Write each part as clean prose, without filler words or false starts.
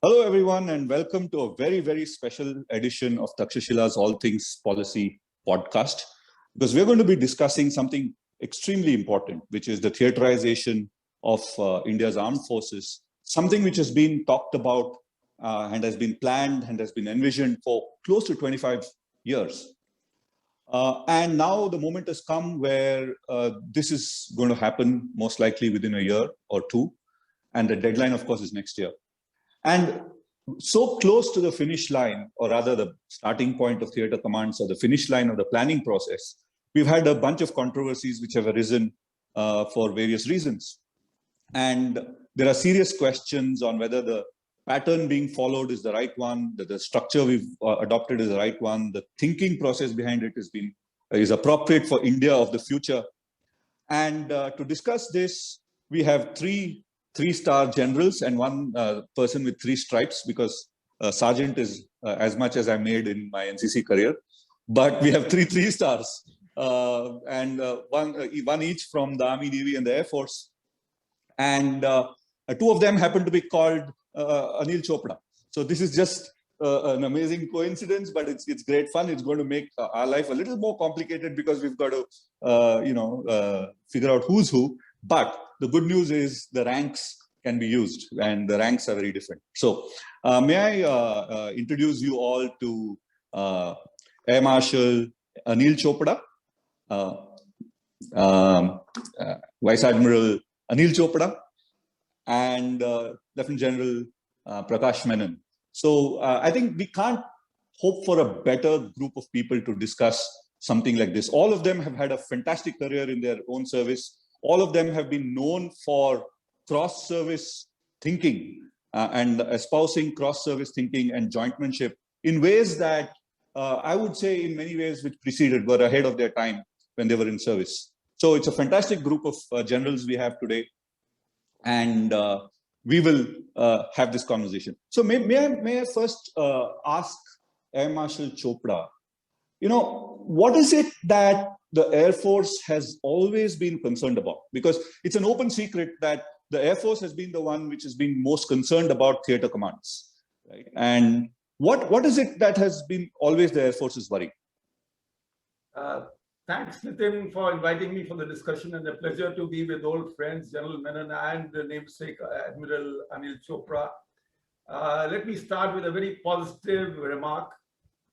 Hello, everyone, and welcome to a very, very special edition of Takshashila's All Things Policy podcast, because we're going to be discussing something extremely important, which is the theatrization of India's armed forces, something which has been talked about and has been planned and has been envisioned for close to 25 years. And now the moment has come where this is going to happen most likely within a year or two. And the deadline, of course, is next year. And so close to the finish line, or rather the starting point of theater commands or the finish line of the planning process, we've had a bunch of controversies which have arisen for various reasons. And there are serious questions on whether the pattern being followed is the right one, that the structure we've adopted is the right one, the thinking process behind it is appropriate for India of the future. And to discuss this, we have three-star generals and one person with 3 stripes, because sergeant is as much as I made in my NCC career. But we have three stars, and one each from the Army, Navy, and the Air Force. And 2 of them happen to be called Anil Chopra. So this is just an amazing coincidence, but it's great fun. It's going to make our life a little more complicated because we've got to figure out who's who. But the good news is the ranks can be used, and the ranks are very different. So may I introduce you all to Air Marshal Anil Chopra, Vice Admiral Anil Chopra, and Lieutenant General Prakash Menon. So I think we can't hope for a better group of people to discuss something like this. All of them have had a fantastic career in their own service. All of them have been known for cross-service thinking and espousing cross-service thinking and jointmanship in ways that I would say in many ways which were ahead of their time when they were in service. So it's a fantastic group of generals we have today, and we will have this conversation. So may I first ask Air Marshal Chopra, what is it that the Air Force has always been concerned about? Because it's an open secret that the Air Force has been the one which has been most concerned about theater commands, right? And what is it that has been always the Air Force's worry? Thanks, Nitin, for inviting me for the discussion, and a pleasure to be with old friends, General Menon and the namesake Admiral Anil Chopra. Let me start with a very positive remark.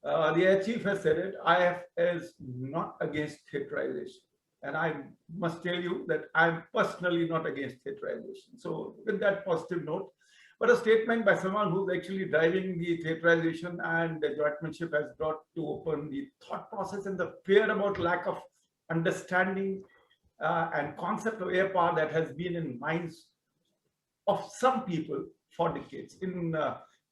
The Air Chief has said it, IF is not against theatrization. And I must tell you that I'm personally not against theatrization. So with that positive note, but a statement by someone who's actually driving the theatrization and the jointmanship has brought to open the thought process and the fear about lack of understanding and concept of air power that has been in minds of some people for decades. In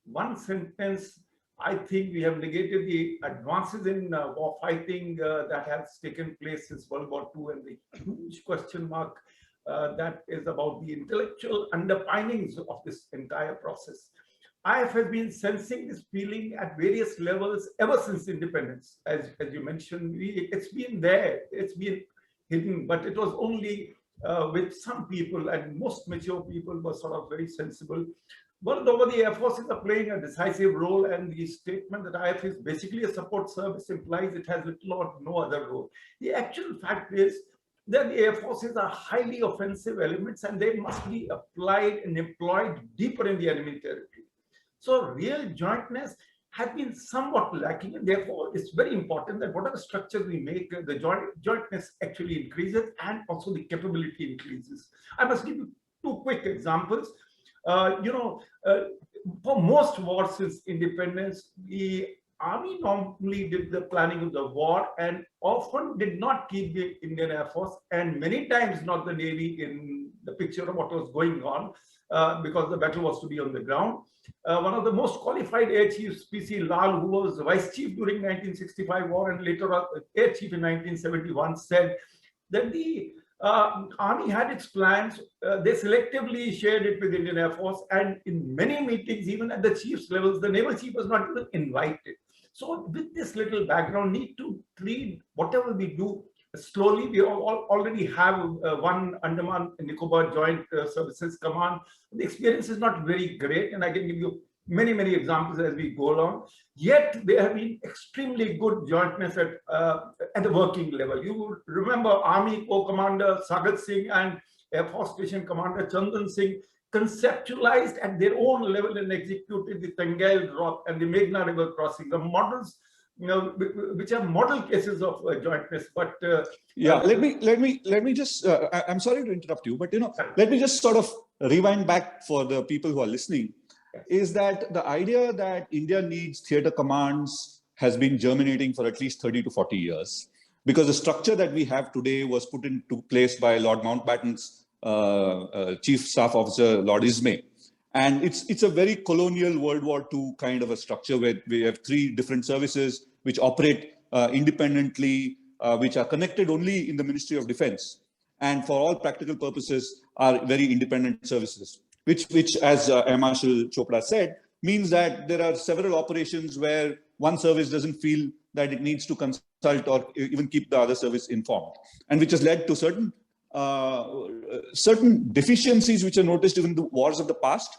one sentence, I think we have negated the advances in war fighting that has taken place since World War II, and the huge question mark that is about the intellectual underpinnings of this entire process. IF has been sensing this feeling at various levels ever since independence. As you mentioned, it's been there, it's been hidden, but it was only with some people, and most mature people were sort of very sensible. World over, the Air Forces are playing a decisive role, and the statement that IF is basically a support service implies it has little or no other role. The actual fact is that the Air Forces are highly offensive elements, and they must be applied and employed deeper in the enemy territory. So real jointness has been somewhat lacking, and therefore it's very important that whatever structures we make, the jointness actually increases, and also the capability increases. I must give you 2 quick examples. For most wars since independence, the Army normally did the planning of the war and often did not keep the Indian Air Force, and many times not the Navy, in the picture of what was going on, because the battle was to be on the ground. One of the most qualified Air Chiefs, P.C. Lal, who was Vice Chief during 1965 war and later Air Chief in 1971, said that the Army had its plans. They selectively shared it with Indian Air Force, and in many meetings, even at the chief's levels, the naval chief was not even invited. So with this little background, need to treat whatever we do slowly. We already have one Andaman and Nicobar Joint Services Command. The experience is not very great, and I can give you many examples as we go along. Yet there have been extremely good jointness at the working level. You would remember Army Co-Commander Sagat Singh and Air Force Station Commander Chandan Singh conceptualized at their own level and executed the Tangail Drop and the Meghna River crossing, the models, which are model cases of jointness. But yeah, let me just. I'm sorry to interrupt you, but let me just sort of rewind back for the people who are listening. Is that the idea that India needs theater commands has been germinating for at least 30 to 40 years, because the structure that we have today was put into place by Lord Mountbatten's Chief Staff Officer, Lord Ismay. And it's a very colonial World War II kind of a structure where we have three different services which operate independently, which are connected only in the Ministry of Defense, and for all practical purposes are very independent services, which as Air Marshal Chopra said, means that there are several operations where one service doesn't feel that it needs to consult or even keep the other service informed, and which has led to certain deficiencies which are noticed even in the wars of the past.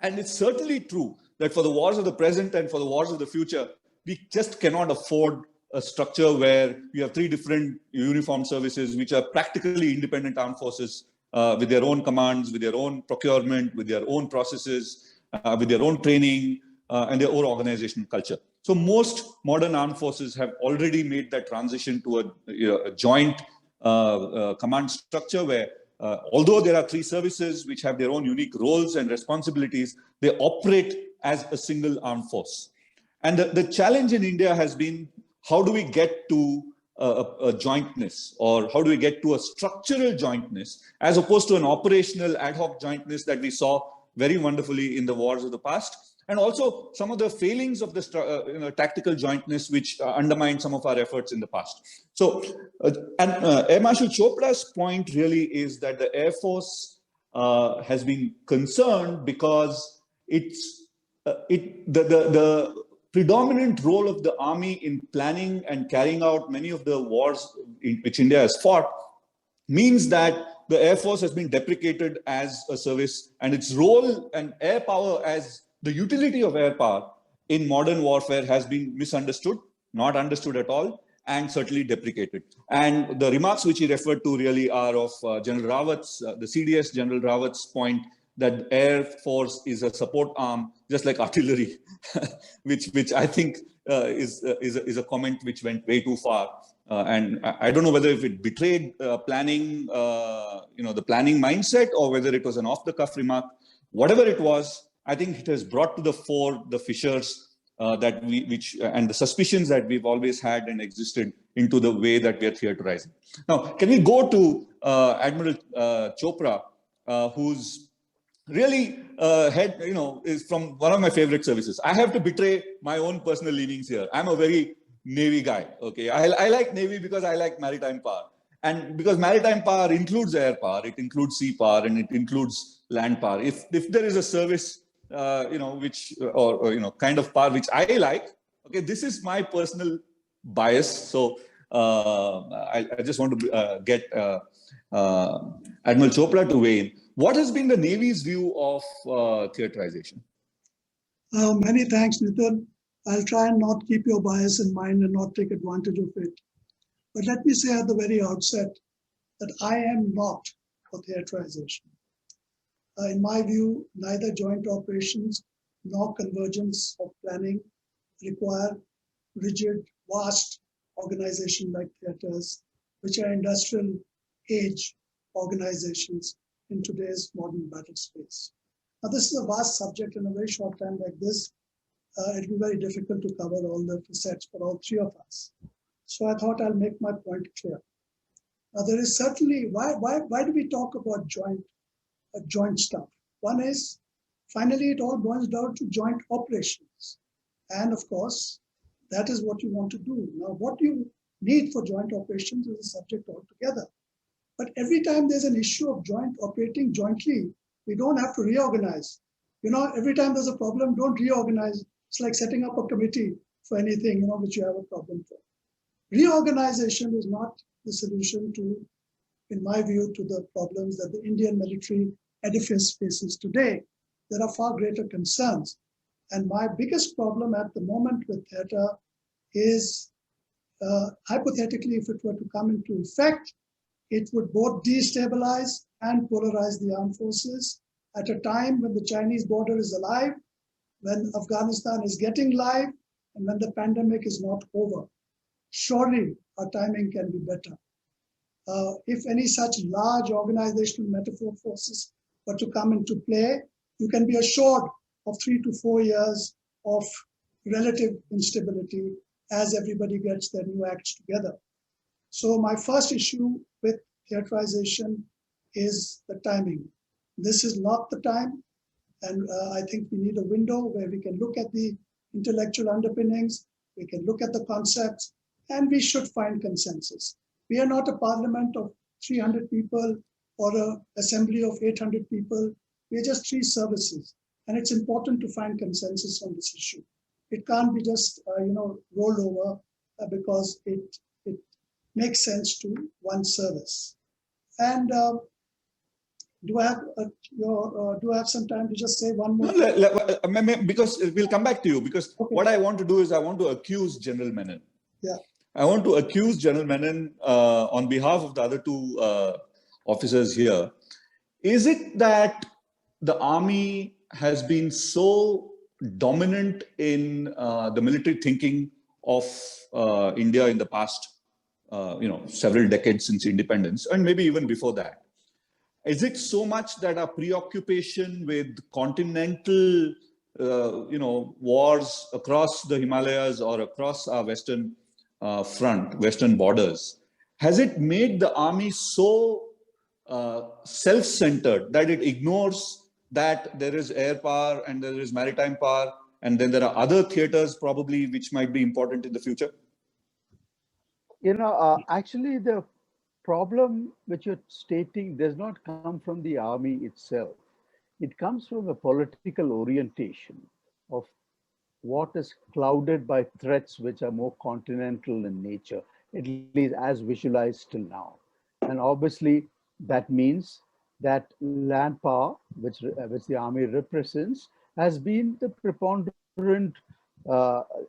And it's certainly true that for the wars of the present and for the wars of the future, we just cannot afford a structure where you have three different uniformed services which are practically independent armed forces with their own commands, with their own procurement, with their own processes, with their own training and their own organizational culture. So most modern armed forces have already made that transition to a joint command structure where although there are three services which have their own unique roles and responsibilities, they operate as a single armed force. And the challenge in India has been, how do we get to a jointness, or how do we get to a structural jointness as opposed to an operational ad hoc jointness that we saw very wonderfully in the wars of the past, and also some of the failings of the tactical jointness which undermined some of our efforts in the past. So, Air Marshal Chopra's point really is that the Air Force has been concerned because the predominant role of the army in planning and carrying out many of the wars in which India has fought means that the Air Force has been deprecated as a service, and its role and air power as the utility of air power in modern warfare has been misunderstood, not understood at all, and certainly deprecated. And the remarks which he referred to really are of General Rawat's, the CDS General Rawat's point that Air Force is a support arm, just like artillery, which I think is a comment which went way too far. And I don't know whether if it betrayed planning, the planning mindset, or whether it was an off-the-cuff remark. Whatever it was, I think it has brought to the fore the fissures and the suspicions that we've always had and existed into the way that we are theaterizing. Now, can we go to Admiral Chopra, who's really is from one of my favorite services. I have to betray my own personal leanings here. I'm a very Navy guy. Okay, I like Navy because I like maritime power, and because maritime power includes air power, it includes sea power, and it includes land power. If there is a service, which kind of power which I like, okay, this is my personal bias. So I just want to get Admiral Chopra to weigh in. What has been the Navy's view of theatrization? Many thanks, Nitin. I'll try and not keep your bias in mind and not take advantage of it. But let me say at the very outset that I am not for theatrization. In my view, neither joint operations nor convergence of planning require rigid, vast organizations like theaters, which are industrial age organizations in today's modern battle space. Now, this is a vast subject. In a very short time like this, it will be very difficult to cover all the facets for all three of us. So I thought I'll make my point clear. Now, there is certainly, why do we talk about joint stuff? One is, finally, it all boils down to joint operations. And of course, that is what you want to do. Now, what you need for joint operations is a subject altogether. But every time there's an issue of operating jointly, we don't have to reorganize. Every time there's a problem, don't reorganize. It's like setting up a committee for anything, which you have a problem for. Reorganization is not the solution to, in my view, to the problems that the Indian military edifice faces today. There are far greater concerns. And my biggest problem at the moment with theater is, hypothetically, if it were to come into effect, it would both destabilize and polarize the armed forces at a time when the Chinese border is alive, when Afghanistan is getting live, and when the pandemic is not over. Surely our timing can be better. If any such large organizational metaphor forces were to come into play, you can be assured of 3 to 4 years of relative instability as everybody gets their new acts together. So my first issue with theatrization is the timing. This is not the time, and I think we need a window where we can look at the intellectual underpinnings, we can look at the concepts, and we should find consensus. We are not a parliament of 300 people or an assembly of 800 people. We're just 3 services, and it's important to find consensus on this issue. It can't be just rolled over because it makes sense to one service. And do I have some time to just say one more? No, because we'll come back to you, because Okay. what I want to do is I want to accuse General Menon. Yeah. I want to accuse General Menon on behalf of the other 2 officers here. Is it that the army has been so dominant in the military thinking of India in the past, several decades since independence, and maybe even before that? Is it so much that our preoccupation with continental, wars across the Himalayas or across our western western borders, has it made the army so self-centered that it ignores that there is air power and there is maritime power, and then there are other theaters probably which might be important in the future? Actually, the problem which you're stating does not come from the army itself. It comes from a political orientation of what is clouded by threats which are more continental in nature, at least as visualized till now. And obviously, that means that land power, which the army represents, has been the preponderant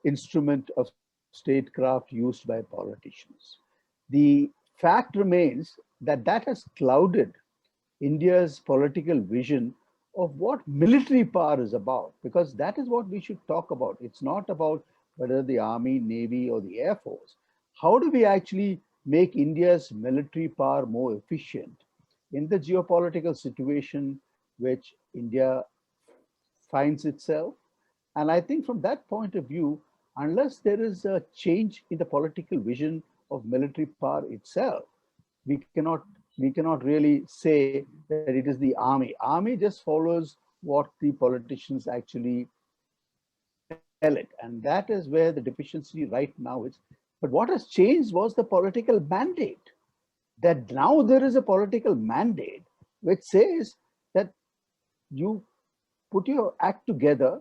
instrument of statecraft used by politicians. The fact remains that that has clouded India's political vision of what military power is about, because that is what we should talk about. It's not about whether the army, navy, or the air force. How do we actually make India's military power more efficient in the geopolitical situation which India finds itself? And I think from that point of view, unless there is a change in the political vision of military power itself, we cannot really say that it is the army. Army just follows what the politicians actually tell it. And that is where the deficiency right now is. But what has changed was the political mandate. That now there is a political mandate which says that you put your act together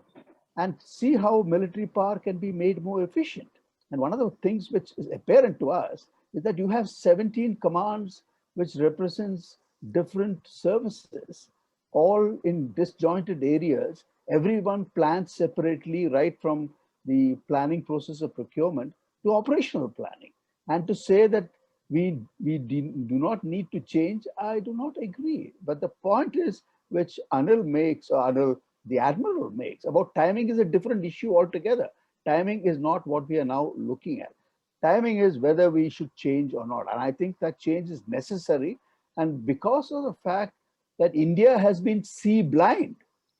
and see how military power can be made more efficient. And one of the things which is apparent to us is that you have 17 commands which represents different services, all in disjointed areas. Everyone plans separately, right from the planning process of procurement to operational planning. And to say that we do not need to change, I do not agree. But the point is, which Anil makes, or Anil, the Admiral makes, about timing is a different issue altogether. Timing is not what we are now looking at. Timing is whether we should change or not. And I think that change is necessary. And because of the fact that India has been sea blind,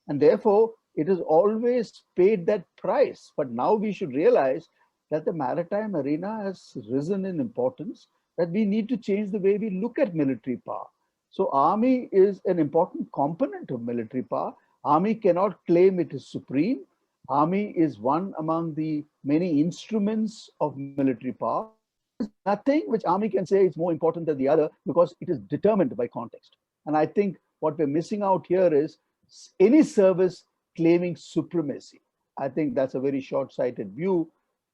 and therefore it has always paid that price. But now we should realize that the maritime arena has risen in importance, that we need to change the way we look at military power. So army is an important component of military power. Army cannot claim it is supreme. Army is one among the many instruments of military power. There's nothing which army can say is more important than the other because it is determined by context. And I think what we're missing out here is any service claiming supremacy. I think that's a very short-sighted view,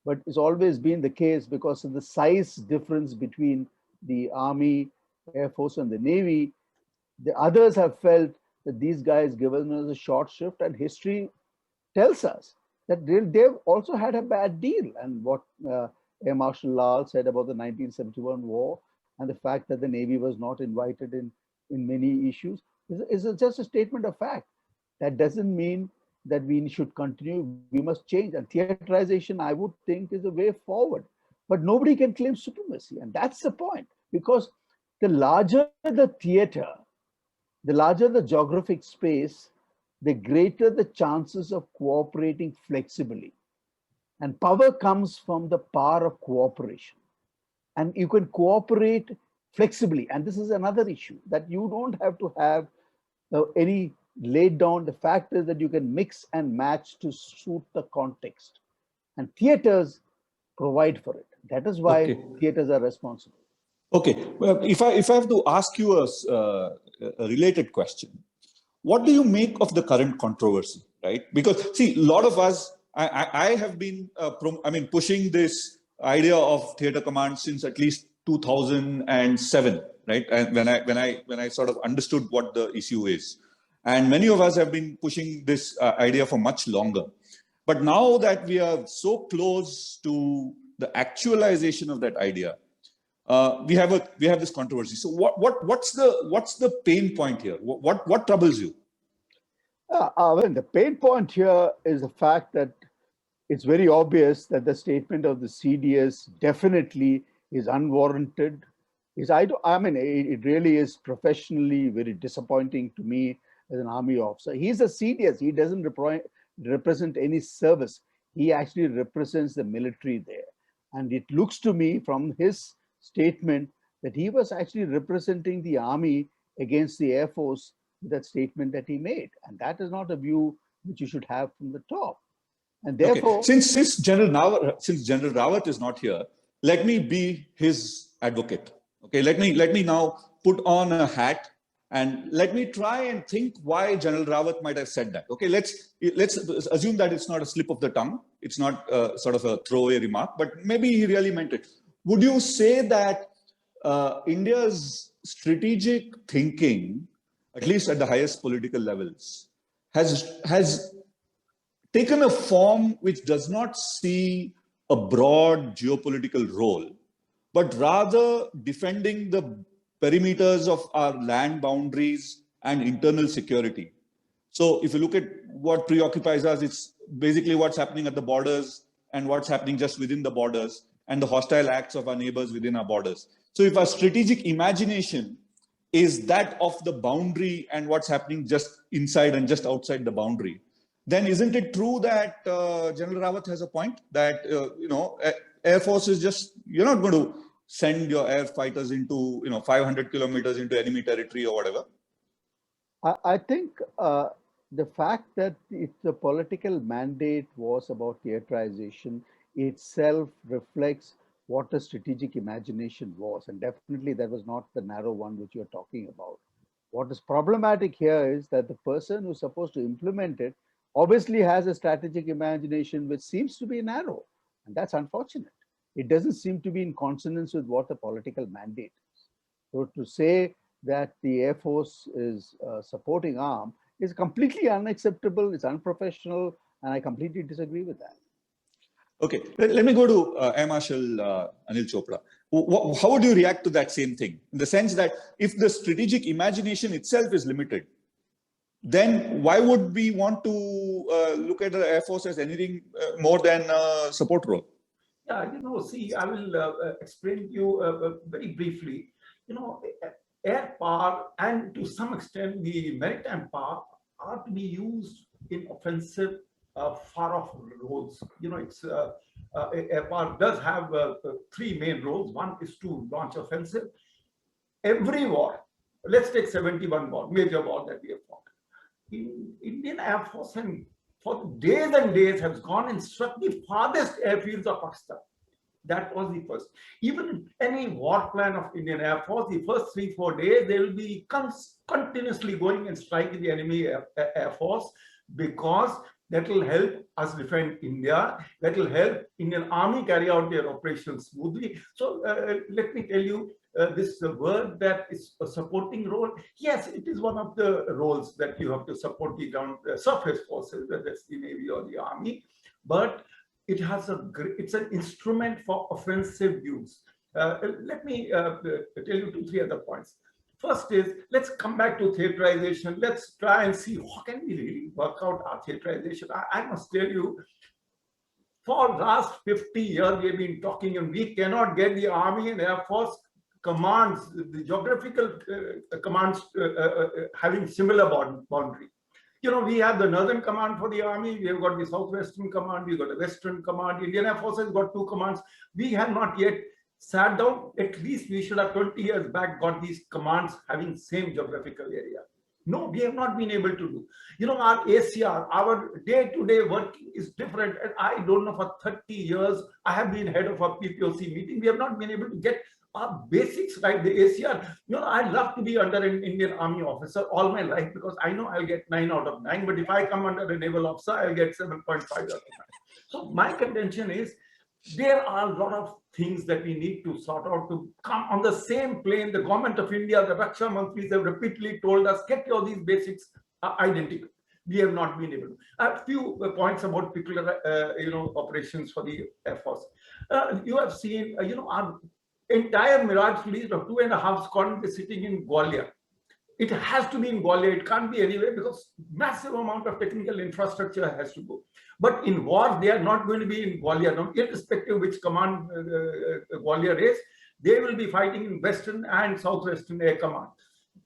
but it's always been the case because of the size difference between the Army, Air Force, and the Navy. The others have felt that these guys given us a short shrift, and history tells us that they've also had a bad deal. And what Air Marshal Lal said about the 1971 war and the fact that the Navy was not invited in many issues is just a statement of fact. That doesn't mean that we should continue, we must change. And theaterization, I would think, is a way forward. But nobody can claim supremacy. And that's the point. Because the larger the theater, the larger the geographic space, the greater the chances of cooperating flexibly. And power comes from the power of cooperation. And you can cooperate flexibly. And this is another issue, that you don't have to have any laid down. The fact is that you can mix and match to suit the context. And theaters provide for it. That is why theaters are responsible. Okay, well, if I have to ask you a related question, what do you make of the current controversy, right? Because see, a lot of us, I have been, pushing this idea of theater command since at least 2007, right? And when I sort of understood what the issue is, and many of us have been pushing this idea for much longer. But now that we are so close to the actualization of that idea, we have this controversy. So what's the pain point here? What troubles you? The pain point here is the fact that it's very obvious that the statement of the CDS definitely is unwarranted. It really is professionally very disappointing to me as an army officer. He's a CDS. He doesn't represent any service. He actually represents the military there. And it looks to me from his statement that he was actually representing the army against the Air Force with that statement that he made. And that is not a view which you should have from the top. And therefore, since General Rawat is not here, let me be his advocate. Okay, let me now put on a hat and let me try and think why General Rawat might have said that. Okay, let's assume that it's not a slip of the tongue. It's not sort of a throwaway remark, but maybe he really meant it. Would you say that India's strategic thinking, at least at the highest political levels, has taken a form which does not see a broad geopolitical role, but rather defending the perimeters of our land boundaries and internal security? So if you look at what preoccupies us, it's basically what's happening at the borders and what's happening just within the borders and the hostile acts of our neighbors within our borders. So if our strategic imagination is that of the boundary and what's happening just inside and just outside the boundary, then isn't it true that General Rawat has a point that, Air Force is just, you're not going to send your air fighters into, 500 kilometers into enemy territory or whatever? I think the fact that the political mandate was about theaterization itself reflects what the strategic imagination was. And definitely that was not the narrow one which you're talking about. What is problematic here is that the person who's supposed to implement it obviously has a strategic imagination which seems to be narrow. And that's unfortunate. It doesn't seem to be in consonance with what the political mandate is. So to say that the Air Force is supporting arm is completely unacceptable, it's unprofessional, and I completely disagree with that. Okay, let me go to Air Marshal Anil Chopra. How would you react to that same thing? In the sense that if the strategic imagination itself is limited, then why would we want to look at the Air Force as anything more than a support role? Yeah, see, I will explain to you very briefly. Air power and to some extent the maritime power are to be used in offensive far-off roles. Air power does have three main roles. One is to launch offensive. Every war, let's take 71 war, major war that we have fought. Indian Air Force and for days and days has gone and struck the farthest airfields of Pakistan. That was the first. Even any war plan of Indian Air Force, the first 3-4 days, they will be continuously going and striking the enemy Air Force, because that will help us defend India. That will help Indian Army carry out their operations smoothly. So let me tell you, this word that is a supporting role. Yes, it is one of the roles that you have to support the ground surface forces, whether it's the Navy or the Army, but it's an instrument for offensive use. Let me tell you 2-3 other points. First is, let's come back to theatrization. Let's try and see how can we really work out our theatrization. I must tell you, for the last 50 years, we've been talking, and we cannot get the Army and Air Force commands, the geographical commands having similar boundary. You know, we have the Northern Command for the Army, we have got the Southwestern Command, we've got the Western Command, Indian Air Force has got 2 commands. We have not yet sat down. At least we should have 20 years back got these commands having same geographical area. No, we have not been able to do. You know, our ACR, our day-to-day working is different. And I don't know, for 30 years, I have been head of a PPOC meeting. We have not been able to get our basics right, the ACR. You know, I love to be under an Indian Army officer all my life because I know I'll get 9 out of 9. But if I come under a naval officer, I'll get 7.5 out of 9. So my contention is, there are a lot of things that we need to sort out to come on the same plane. The government of India, the Raksha Mantris have repeatedly told us, get all these basics identical. We have not been able to. A few points about particular, operations for the Air Force. You have seen, our entire Mirage fleet of 2.5 squadrons is sitting in Gwalior. It has to be in Gwalior. It can't be anywhere because massive amount of technical infrastructure has to go. But in war, they are not going to be in Gwalior. Now, irrespective of which command Gwalior is, they will be fighting in Western and Southwestern Air Command.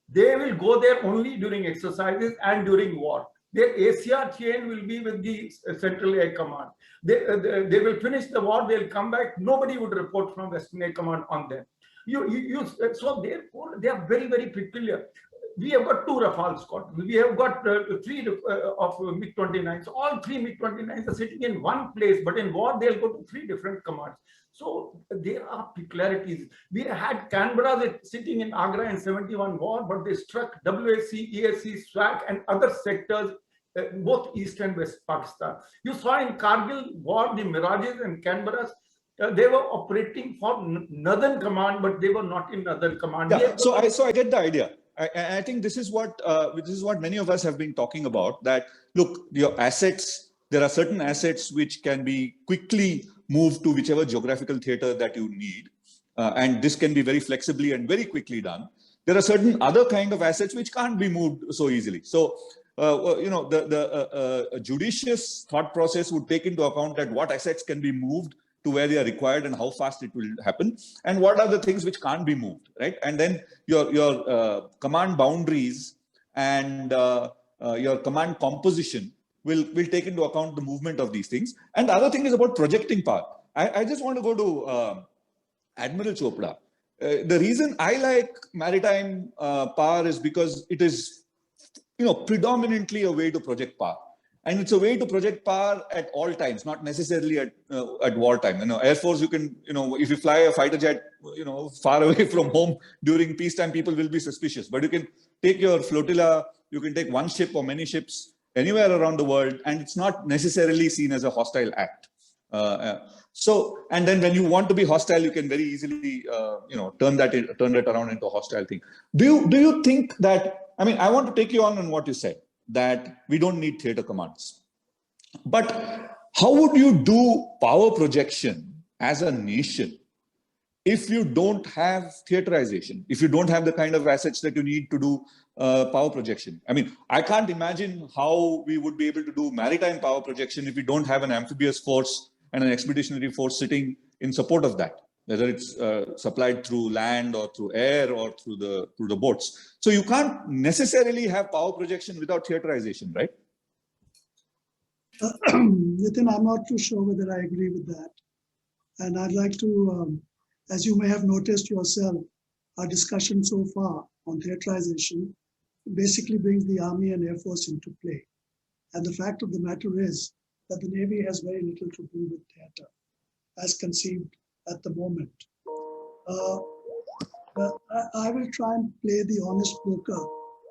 They will go there only during exercises and during war. Their ACR chain will be with the Central Air Command. They will finish the war, they'll come back. Nobody would report from Western Air Command on them. So therefore, they are very, very peculiar. We have got 2 Rafale squadrons. We have got 3 of MiG-29s. All 3 MiG-29s are sitting in one place, but in war, they'll go to 3 different commands. So there are peculiarities. We had Canberra sitting in Agra in 71 war, but they struck WAC, ESC, SWAC, and other sectors, both East and West Pakistan. You saw in Kargil war, the Mirages and Canberras, they were operating for Northern Command, but they were not in Northern Command. Yeah, so I get the idea. I think this is what many of us have been talking about, that look, your assets, there are certain assets which can be quickly moved to whichever geographical theater that you need. And this can be very flexibly and very quickly done. There are certain other kind of assets which can't be moved so easily. So, the judicious thought process would take into account that what assets can be moved to where they are required and how fast it will happen, and what are the things which can't be moved, right? And then your command boundaries and your command composition will take into account the movement of these things. And the other thing is about projecting power. I just want to go to Admiral Chopra. The reason I like maritime power is because it is, predominantly a way to project power. And it's a way to project power at all times, not necessarily at wartime. Air Force, you can, if you fly a fighter jet, far away from home during peacetime, people will be suspicious. But you can take your flotilla, you can take one ship or many ships anywhere around the world, and it's not necessarily seen as a hostile act. And then when you want to be hostile, you can very easily, turn that around into a hostile thing. Do you think that? I want to take you on what you said, that we don't need theater commands. But how would you do power projection as a nation if you don't have theatrization, if you don't have the kind of assets that you need to do power projection? I can't imagine how we would be able to do maritime power projection if we don't have an amphibious force and an expeditionary force sitting in support of that, whether it's supplied through land or through air or through the boats. So you can't necessarily have power projection without theatrization, right? Nitin, I'm not too sure whether I agree with that. And I'd like to, as you may have noticed yourself, our discussion so far on theatrization basically brings the Army and Air Force into play. And the fact of the matter is that the Navy has very little to do with theater as conceived at the moment. I will try and play the honest broker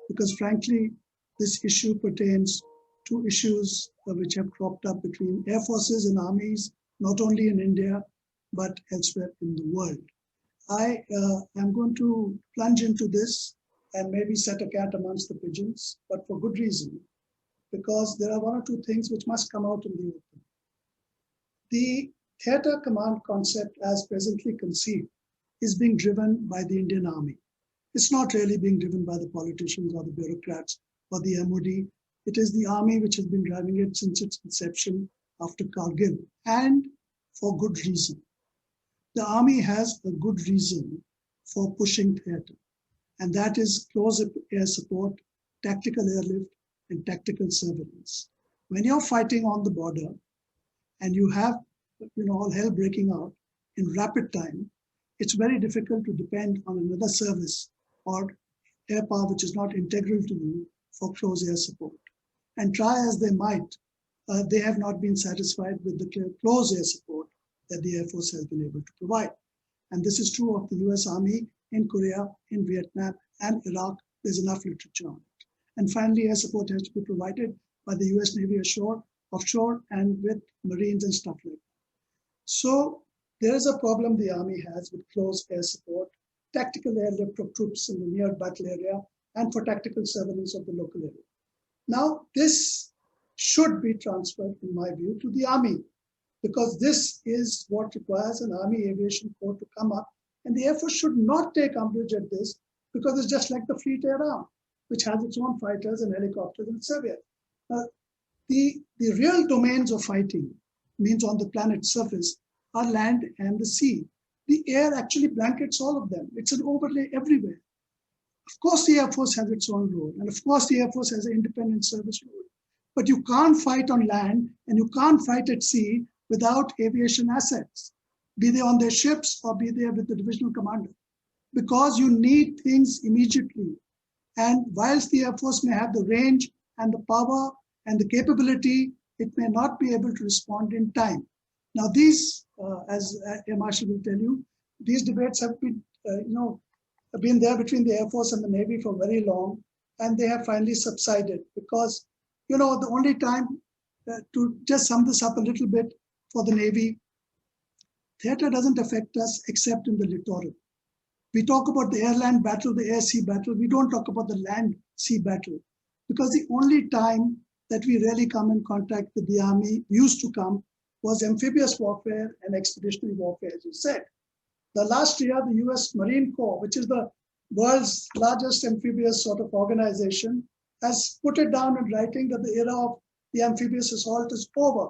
because frankly, this issue pertains to issues which have cropped up between air forces and armies, not only in India, but elsewhere in the world. I am going to plunge into this and maybe set a cat amongst the pigeons, but for good reason, because there are one or two things which must come out in the open. The theatre command concept as presently conceived is being driven by the Indian Army. It's not really being driven by the politicians or the bureaucrats or the MOD. It is the army which has been driving it since its inception after Kargil, and for good reason. The army has a good reason for pushing theatre, and that is close air support, tactical airlift, and tactical surveillance. When you're fighting on the border and you have all hell breaking out in rapid time, it's very difficult to depend on another service or air power which is not integral to you for close air support. And try as they might, they have not been satisfied with the close air support that the Air Force has been able to provide. And this is true of the US Army in Korea, in Vietnam, and Iraq. There's enough literature on it. And finally, air support has to be provided by the US Navy ashore, offshore, and with Marines and stuff like that. So there is a problem the Army has with close air support, tactical airlift of troops in the near battle area, and for tactical surveillance of the local area. Now, this should be transferred, in my view, to the Army, because this is what requires an Army Aviation Corps to come up. And the Air Force should not take umbrage at this, because it's just like the Fleet Air Arm, which has its own fighters and helicopters and surveyors. The real domains of fighting, means on the planet's surface, are land and the sea. The air actually blankets all of them. It's an overlay everywhere. Of course, the Air Force has its own role, and of course, the Air Force has an independent service role. But you can't fight on land and you can't fight at sea without aviation assets, be they on their ships or be they with the divisional commander, because you need things immediately. And whilst the Air Force may have the range and the power and the capability, it may not be able to respond in time. Now, these, as Air Marshal will tell you, these debates have been, been there between the Air Force and the Navy for very long, and they have finally subsided because, the only time to just sum this up a little bit for the Navy, theater doesn't affect us except in the littoral. We talk about the air-land battle, the air-sea battle. We don't talk about the land-sea battle, because the only time that we really come in contact with the Army, used to come, was amphibious warfare and expeditionary warfare, as you said. The last year, the US Marine Corps, which is the world's largest amphibious sort of organization, has put it down in writing that the era of the amphibious assault is over.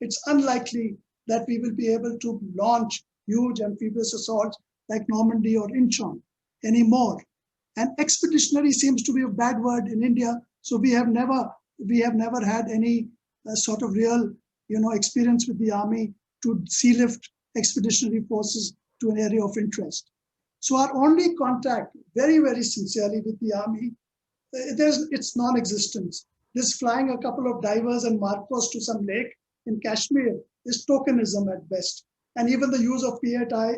It's unlikely that we will be able to launch huge amphibious assaults like Normandy or Incheon anymore. And expeditionary seems to be a bad word in India, so we have never had any sort of real, experience with the Army to sea lift expeditionary forces to an area of interest. So our only contact, very, very sincerely, with the Army, it's non-existence. This flying a couple of divers and Marcos to some lake in Kashmir is tokenism at best. And even the use of PATI,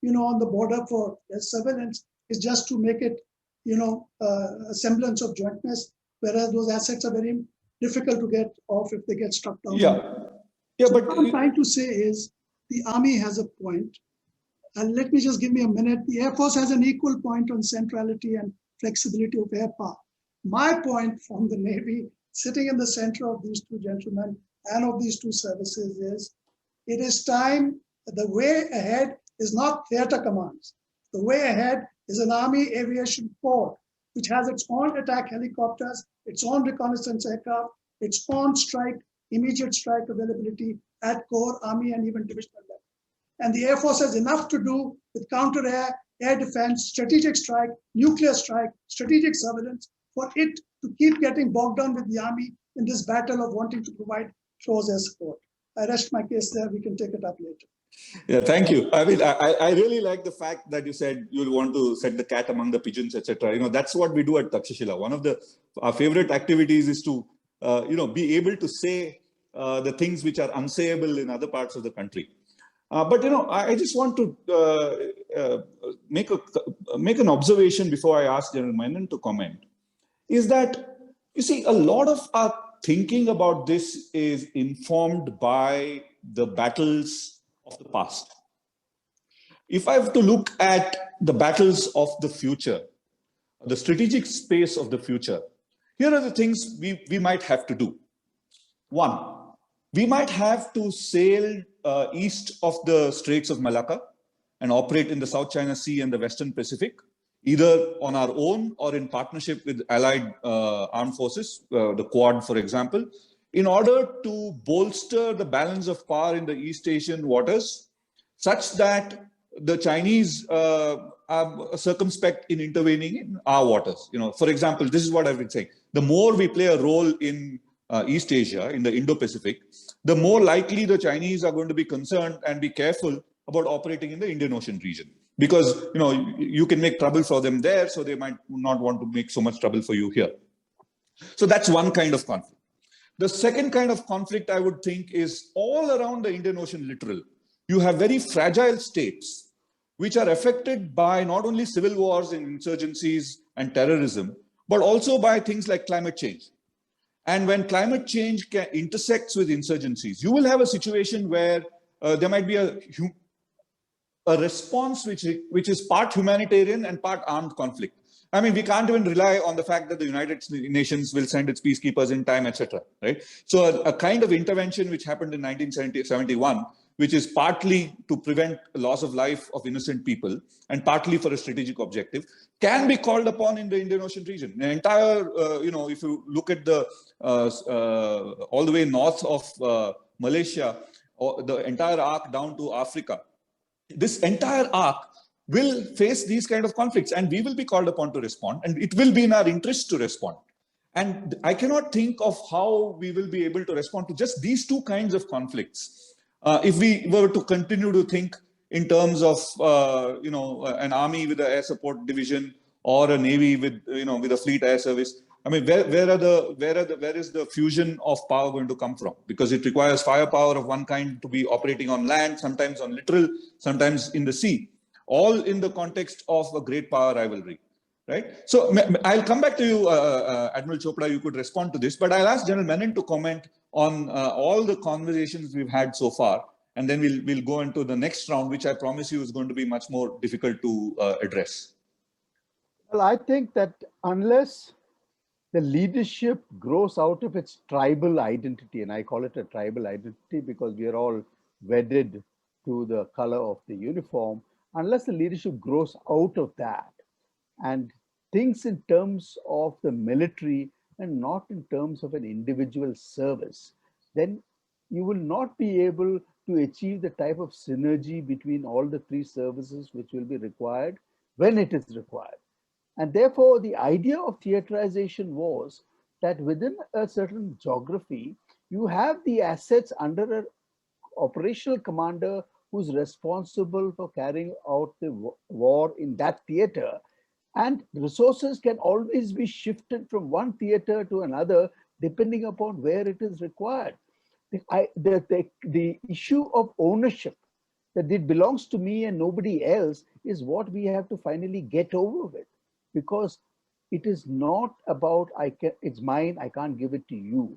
on the border for surveillance is just to make it, a semblance of jointness, whereas those assets are very difficult to get off if they get struck down. Yeah, so but what I'm trying to say is the Army has a point. And let me just give me a minute. The Air Force has an equal point on centrality and flexibility of air power. My point from the Navy, sitting in the center of these two gentlemen and of these two services, is it is time. The way ahead is not theater commands. The way ahead is an Army Aviation Corps, which has its own attack helicopters, its own reconnaissance aircraft, its own immediate strike availability at Corps, Army, and even divisional level. And the Air Force has enough to do with counter-air, air defense, strategic strike, nuclear strike, strategic surveillance, for it to keep getting bogged down with the Army in this battle of wanting to provide close air support. I rest my case there. We can take it up later. Yeah, thank you. I mean, I really like the fact that you said you'll want to set the cat among the pigeons, etc. That's what we do at Takshashila. One of our favorite activities is to, be able to say the things which are unsayable in other parts of the country. But I just want to make an observation before I ask General Menon to comment. Is that, you see, a lot of our thinking about this is informed by the battles of the past. if I have to look at the battles of the future, the strategic space of the future, here are the things we might have to do. One, we might have to sail east of the Straits of Malacca and operate in the South China Sea and the Western Pacific, either on our own or in partnership with allied armed forces, the Quad, for example, in order to bolster the balance of power in the East Asian waters, such that the Chinese are circumspect in intervening in our waters. For example, this is what I've been saying. The more we play a role in East Asia, in the Indo-Pacific, the more likely the Chinese are going to be concerned and be careful about operating in the Indian Ocean region. Because, you can make trouble for them there, so they might not want to make so much trouble for you here. So that's one kind of conflict. The second kind of conflict, I would think, is all around the Indian Ocean littoral. You have very fragile states which are affected by not only civil wars and insurgencies and terrorism, but also by things like climate change. And when climate change intersects with insurgencies, you will have a situation where there might be a response which is part humanitarian and part armed conflict. I mean, we can't even rely on the fact that the United Nations will send its peacekeepers in time, etc. Right? So a kind of intervention which happened in 1971, which is partly to prevent loss of life of innocent people and partly for a strategic objective, can be called upon in the Indian Ocean region. The entire, if you look at the all the way north of Malaysia, or the entire arc down to Africa, this entire arc will face these kind of conflicts, and we will be called upon to respond, and it will be in our interest to respond. And I cannot think of how we will be able to respond to just these two kinds of conflicts if we were to continue to think in terms of an army with an air support division or a navy with with a fleet air service. I mean, where is the fusion of power going to come from? Because it requires firepower of one kind to be operating on land, sometimes on littoral, sometimes in the sea, all in the context of a great power rivalry, right? So I'll come back to you, Admiral Chopra. You could respond to this, but I'll ask General Menon to comment on all the conversations we've had so far, and then we'll go into the next round, which I promise you is going to be much more difficult to address. Well, I think that unless the leadership grows out of its tribal identity, and I call it a tribal identity because we are all wedded to the color of the uniform, unless the leadership grows out of that and thinks in terms of the military and not in terms of an individual service, then you will not be able to achieve the type of synergy between all the three services which will be required when it is required. And therefore, the idea of theatrization was that within a certain geography, you have the assets under an operational commander who's responsible for carrying out the war in that theater. And resources can always be shifted from one theater to another, depending upon where it is required. The issue of ownership, that it belongs to me and nobody else, is what we have to finally get over with. Because it is not about, it's mine, I can't give it to you.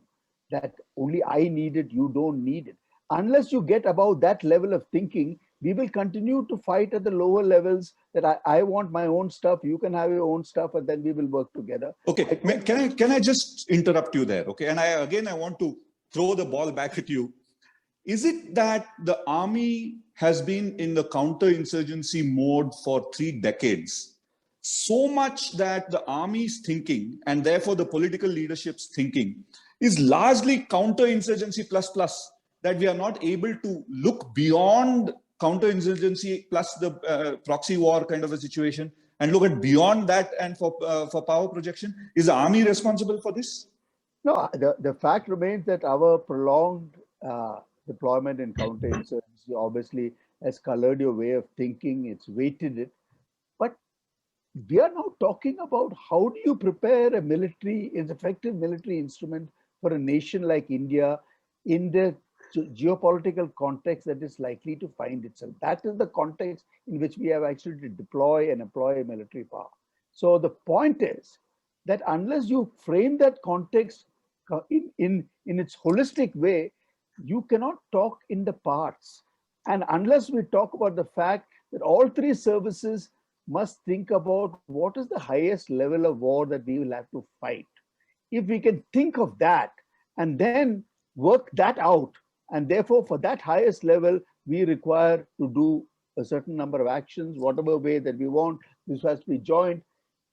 That only I need it, you don't need it. Unless you get above that level of thinking, we will continue to fight at the lower levels that I want my own stuff, you can have your own stuff, and then we will work together. Okay, can I just interrupt you there? Okay, and I want to throw the ball back at you. Is it that the army has been in the counterinsurgency mode for 3 decades? So much that the army's thinking, and therefore the political leadership's thinking, is largely counterinsurgency plus, that we are not able to look beyond counterinsurgency plus the proxy war kind of a situation and look at beyond that and for power projection. Is the army responsible for this? No, the fact remains that our prolonged deployment in counterinsurgency obviously has colored your way of thinking, it's weighted it. But we are now talking about how do you prepare an effective military instrument for a nation like India in the geopolitical context that is likely to find itself. That is the context in which we have actually to deploy and employ military power. So the point is that unless you frame that context in its holistic way, you cannot talk in the parts. And unless we talk about the fact that all three services must think about what is the highest level of war that we will have to fight. If we can think of that and then work that out, and therefore for that highest level, we require to do a certain number of actions, whatever way that we want, this has to be joint.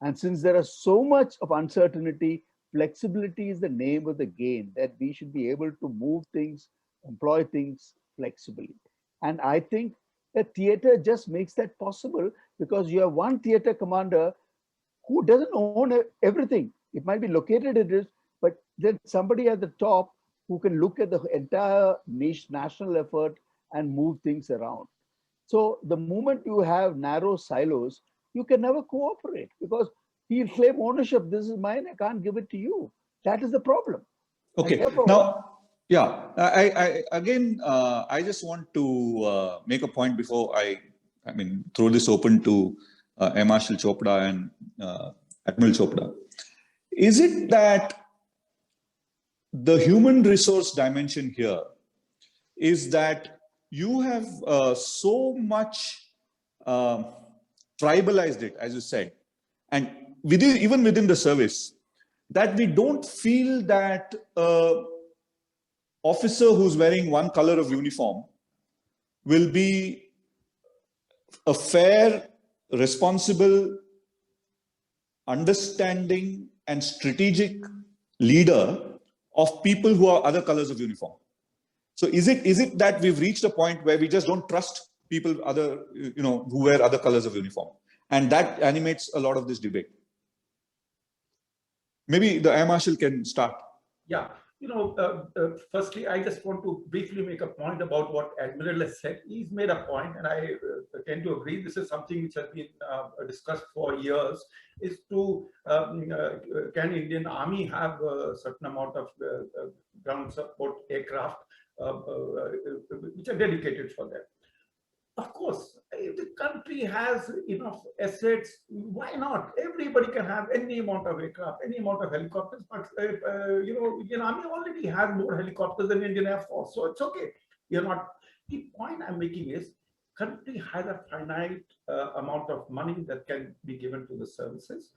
And since there is so much of uncertainty, flexibility is the name of the game, that we should be able to move things, employ things flexibly. And I think that theater just makes that possible, because you have one theater commander who doesn't own everything. It might be located in it, but then somebody at the top who can look at the entire national effort and move things around. So the moment you have narrow silos, you can never cooperate, because he'll claim ownership. This is mine, I can't give it to you. That is the problem. Okay. Now, yeah, I just want to make a point before I throw this open to Air Marshal Chopra and Admiral Chopra. Is it that the human resource dimension here is that you have so much tribalized it, as you said, and even within the service, that we don't feel that officer who's wearing one color of uniform will be a fair, responsible, understanding and strategic leader of people who are other colors of uniform. So is it that we've reached a point where we just don't trust people who wear other colors of uniform, and that animates a lot of this debate? Maybe the Air Marshal can start. Yeah, firstly, I just want to briefly make a point about what Admiral has said. He's made a point, and I tend to agree. This is something which has been discussed for years, is to, can Indian Army have a certain amount of ground support aircraft which are dedicated for that? Of course, if the country has enough assets, why not? Everybody can have any amount of aircraft, any amount of helicopters. But Indian Army already has more helicopters than Indian Air Force, so it's okay. You're not. The point I'm making is, country has a finite amount of money that can be given to the services.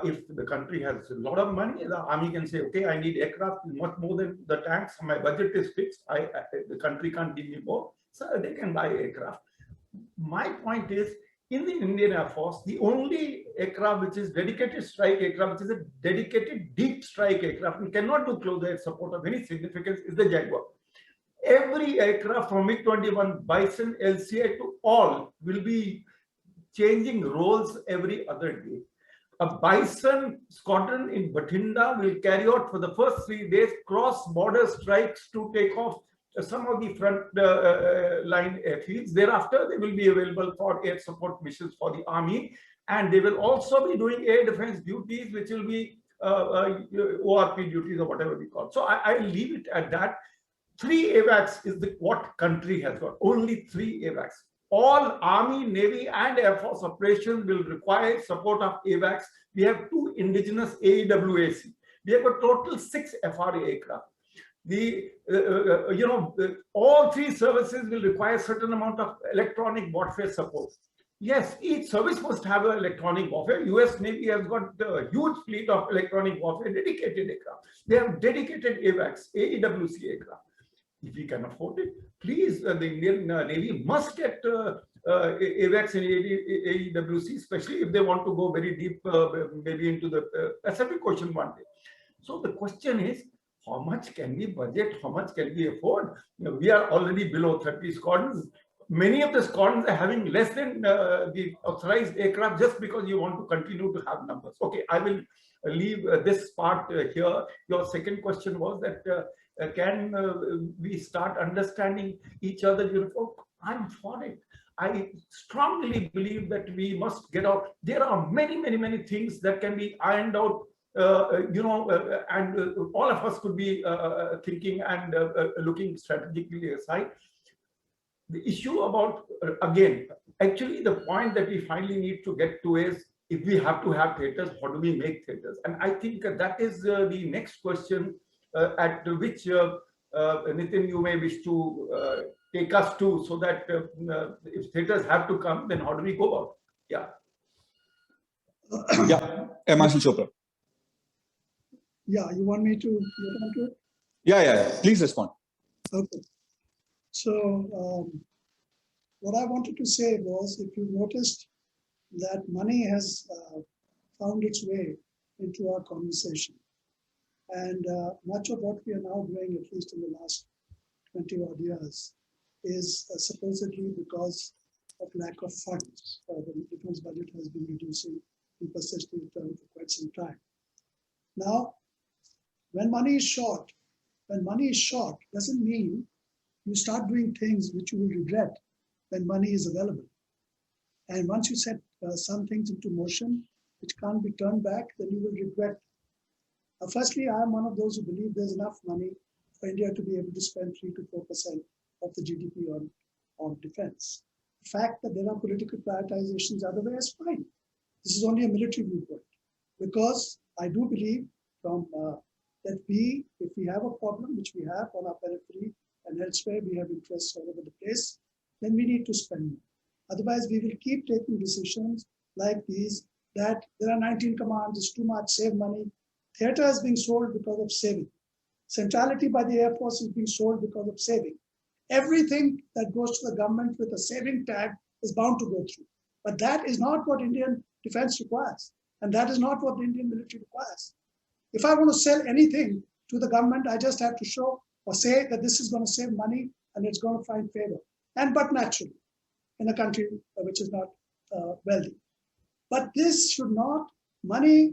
If the country has a lot of money, the army can say, okay, I need aircraft much more than the tanks. My budget is fixed. The country can't give me more. So they can buy aircraft. My point is, in the Indian Air Force, the only aircraft which is dedicated strike aircraft, which is a dedicated deep strike aircraft, and cannot do close air support of any significance, is the Jaguar. Every aircraft from MiG-21, Bison, LCA to all will be changing roles every other day. A Bison squadron in Bathinda will carry out for the first 3 days cross-border strikes to take off some of the front line airfields. Thereafter, they will be available for air support missions for the army, and they will also be doing air defense duties, which will be ORP duties or whatever we call. So I leave it at that. 3 AWACS is what country has got. Only 3 AWACS. All Army, Navy, and Air Force operations will require support of AWACS. We have 2 indigenous AEWAC. We have a total 6 FRA aircraft. All 3 services will require a certain amount of electronic warfare support. Yes, each service must have an electronic warfare. US Navy has got a huge fleet of electronic warfare dedicated aircraft. They have dedicated AWACS, AEWC aircraft. If we can afford it, please, the Indian Navy must get AWACS and AEWC, especially if they want to go very deep, maybe into the Pacific Ocean one day. So the question is, how much can we budget? How much can we afford? We are already below 30 squadrons. Many of the squadrons are having less than the authorized aircraft just because you want to continue to have numbers. Okay, I will leave this part here. Your second question was that can we start understanding each other's uniform? I'm for it. I strongly believe that we must get out. There are many things that can be ironed out. And all of us could be thinking and looking strategically aside. The issue about, again, actually the point that we finally need to get to is, if we have to have theaters, how do we make theaters? And I think that is the next question at which, Nitin, you may wish to take us to, so that if theaters have to come, then how do we go about it? Yeah. Yeah, Air Marshal Chopra. Yeah, you want me to get onto it? Yeah. Please respond. Okay. So what I wanted to say was, if you noticed that money has found its way into our conversation, and much of what we are now doing, at least in the last 20 odd years, is supposedly because of lack of funds. The defense budget has been reducing in persistent terms for quite some time. Now, when money is short doesn't mean you start doing things which you will regret when money is available. And once you set some things into motion which can't be turned back, then you will regret. Firstly, I am one of those who believe there's enough money for India to be able to spend 3 to 4% of the GDP on defense. The fact that there are political prioritizations other way is fine. This is only a military viewpoint, because I do believe that if we have a problem, which we have on our periphery and elsewhere, we have interests all over the place, then we need to spend more. Otherwise, we will keep taking decisions like these, that there are 19 commands, it's too much, save money. Theatre is being sold because of saving. Centrality by the Air Force is being sold because of saving. Everything that goes to the government with a saving tag is bound to go through. But that is not what Indian defense requires. And that is not what the Indian military requires. If I want to sell anything to the government, I just have to show or say that this is going to save money and it's going to find favor. But naturally, in a country which is not wealthy. But this should not, money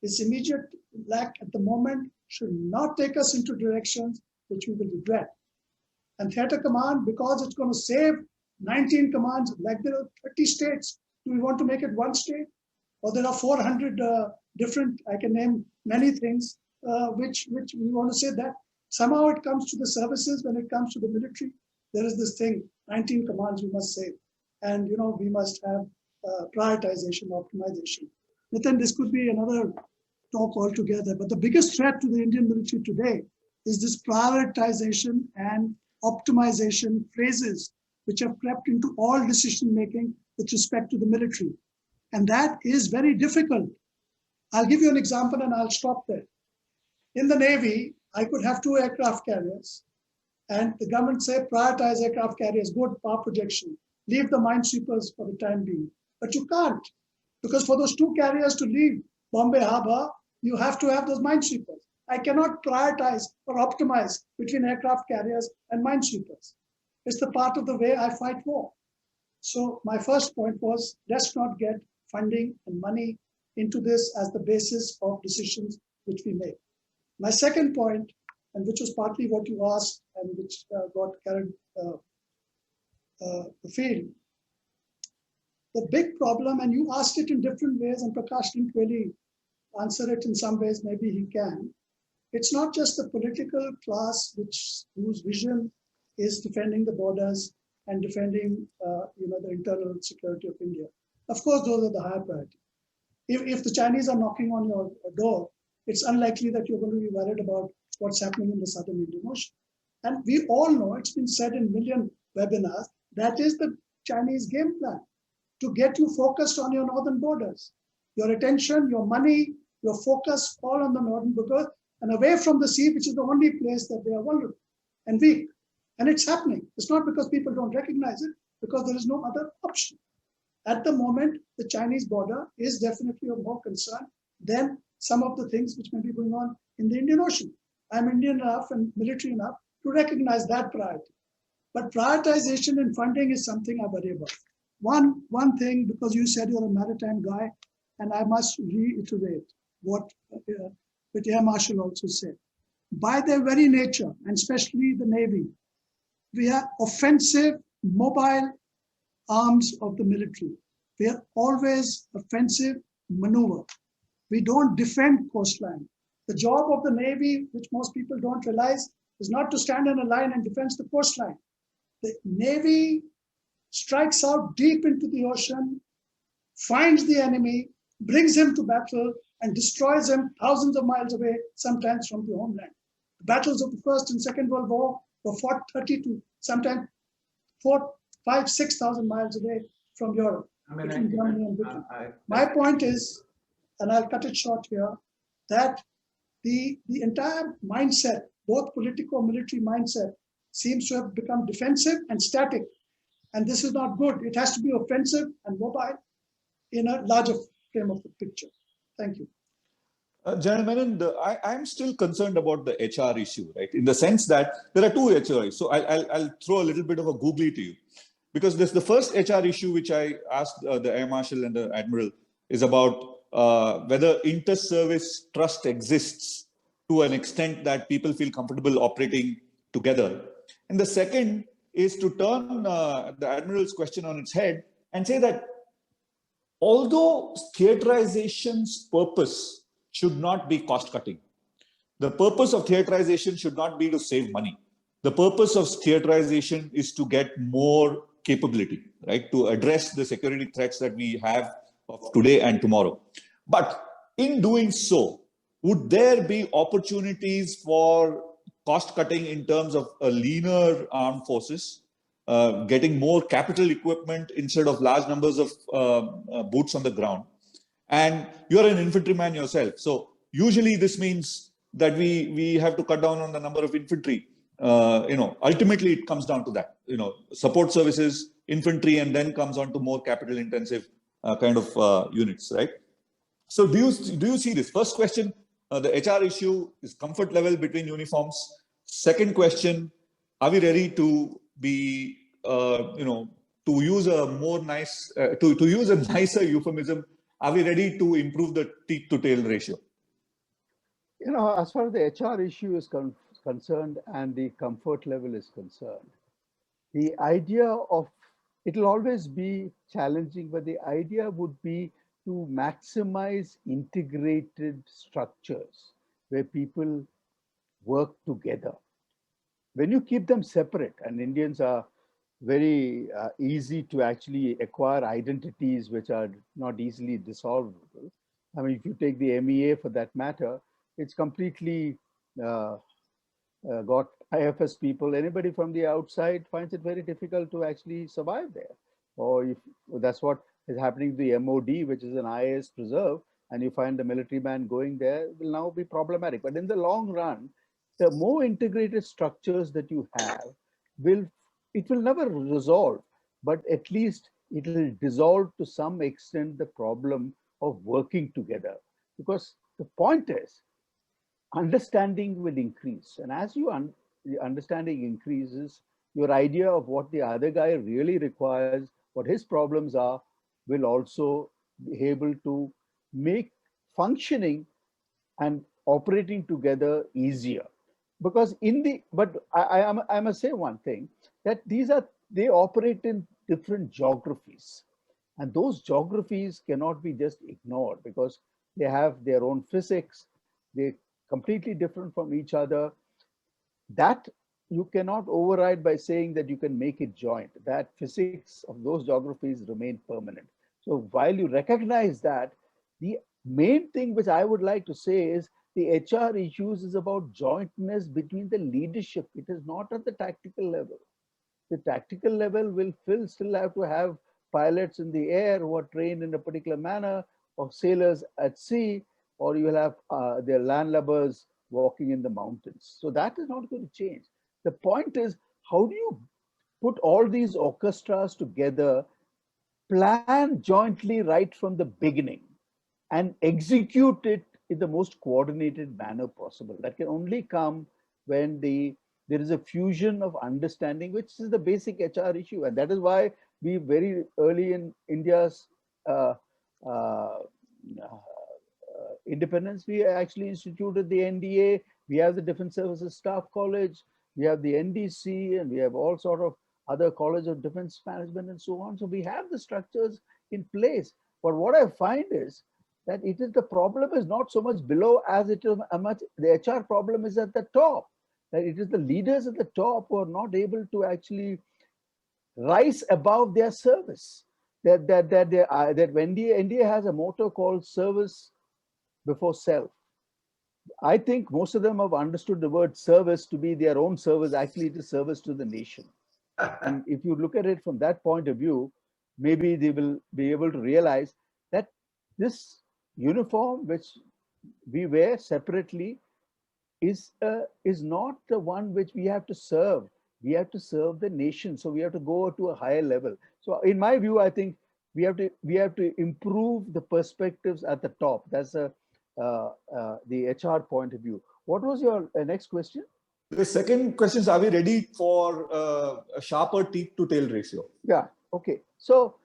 is immediate lack at the moment, should not take us into directions which we will regret. And Theatre Command, because it's going to save 19 commands, like there are 30 states, do we want to make it one state? Or there are 400 different, I can name many things, which we want to say that somehow it comes to the services, when it comes to the military, there is this thing, 19 commands we must save. And, we must have prioritization, optimization. Nitin, this could be another talk altogether, but the biggest threat to the Indian military today is this prioritization and optimization phrases, which have crept into all decision-making with respect to the military. And that is very difficult. I'll give you an example and I'll stop there. In the Navy, I could have 2 aircraft carriers, and the government say prioritize aircraft carriers, good power projection, leave the minesweepers for the time being. But you can't, because for those 2 carriers to leave Bombay Harbor, you have to have those minesweepers. I cannot prioritize or optimize between aircraft carriers and minesweepers. It's the part of the way I fight war. So my first point was, let's not get funding and money into this as the basis of decisions which we make. My second point, and which was partly what you asked and which got carried the field, the big problem, and you asked it in different ways, and Prakash didn't really answer it in some ways, maybe he can. It's not just the political class whose vision is defending the borders and defending the internal security of India. Of course, those are the higher priority. If the Chinese are knocking on your door, it's unlikely that you're going to be worried about what's happening in the southern Indian Ocean. And we all know, it's been said in million webinars, that is the Chinese game plan, to get you focused on your northern borders. Your attention, your money, your focus all on the northern borders and away from the sea, which is the only place that they are vulnerable and weak. And it's happening. It's not because people don't recognize it, because there is no other option. At the moment, the Chinese border is definitely of more concern than some of the things which may be going on in the Indian Ocean. I'm Indian enough and military enough to recognize that priority. But prioritization and funding is something I worry about. One thing, because you said you're a maritime guy, and I must reiterate what Air Marshal also said. By their very nature, and especially the Navy, we are offensive, mobile arms of the military. We are always offensive maneuver. We don't defend coastline. The job of the Navy, which most people don't realize, is not to stand in a line and defend the coastline. The Navy strikes out deep into the ocean, finds the enemy, brings him to battle, and destroys him thousands of miles away, sometimes from the homeland. The battles of the First and Second World War were fought 30 to sometimes 6,000 miles away from Europe, between Germany and Britain. My point is, and I'll cut it short here, that the entire mindset, both political-military mindset, seems to have become defensive and static. And this is not good. It has to be offensive and mobile in a larger frame of the picture. Thank you. General Menon, I'm still concerned about the HR issue, right? In the sense that there are two HRs. So I'll throw a little bit of a googly to you. Because this, the first HR issue which I asked the Air Marshal and the Admiral is about whether inter-service trust exists to an extent that people feel comfortable operating together. And the second is to turn the Admiral's question on its head and say that although theatrization's purpose should not be cost cutting, the purpose of theatrization should not be to save money. The purpose of theatrization is to get more capability, right? To address the security threats that we have of today and tomorrow. But in doing so, would there be opportunities for cost cutting in terms of a leaner armed forces, getting more capital equipment instead of large numbers of boots on the ground? And you're an infantryman yourself. So usually this means that we have to cut down on the number of infantry. Ultimately it comes down to that, support services, infantry, and then comes on to more capital intensive kind of units, right? So do you see this? First question, the HR issue is comfort level between uniforms. Second question, are we ready to be, to use a more nice, to use a nicer euphemism, are we ready to improve the teeth to tail ratio? As far as the HR issue is concerned and the comfort level is concerned, the idea of, it'll always be challenging, but the idea would be to maximize integrated structures where people work together. When you keep them separate, and Indians are very easy to actually acquire identities which are not easily dissolvable. I mean, if you take the MEA for that matter, it's completely got IFS people. Anybody from the outside finds it very difficult to actually survive there. Or if that's what is happening to the MOD, which is an IAS preserve, and you find the military man going there, will now be problematic. But in the long run, the more integrated structures that you have it will never resolve, but at least it will dissolve to some extent the problem of working together. Because the point is, understanding will increase. And as the understanding increases, your idea of what the other guy really requires, what his problems are, will also be able to make functioning and operating together easier. Because I must say one thing, that they operate in different geographies. And those geographies cannot be just ignored because they have their own physics. They're completely different from each other. That you cannot override by saying that you can make it joint. That physics of those geographies remain permanent. So while you recognize that, the main thing which I would like to say is the HR issues is about jointness between the leadership. It is not at the tactical level. The tactical level will still have to have pilots in the air who are trained in a particular manner, or sailors at sea, or you will have their landlubbers walking in the mountains. So that is not going to change. The point is, how do you put all these orchestras together, plan jointly right from the beginning, and execute it in the most coordinated manner possible? That can only come when there is a fusion of understanding, which is the basic HR issue. And that is why we very early in India's independence, we actually instituted the NDA. We have the Defense Services Staff College, we have the NDC, and we have all sort of other College of Defense Management and so on. So we have the structures in place. But what I find is that the problem is not so much below as it is the HR problem is at the top. That it is the leaders at the top who are not able to actually rise above their service. That when NDA has a motto called service before self. I think most of them have understood the word service to be their own service. Actually, it is service to the nation. And if you look at it from that point of view, maybe they will be able to realize that this uniform which we wear separately is not the one which we have to serve. We have to serve the nation. So we have to go to a higher level. So in my view, I think we have to improve the perspectives at the top. That's the HR point of view. What was your next question? The second question is, are we ready for a sharper teeth to tail ratio? Yeah. Okay. So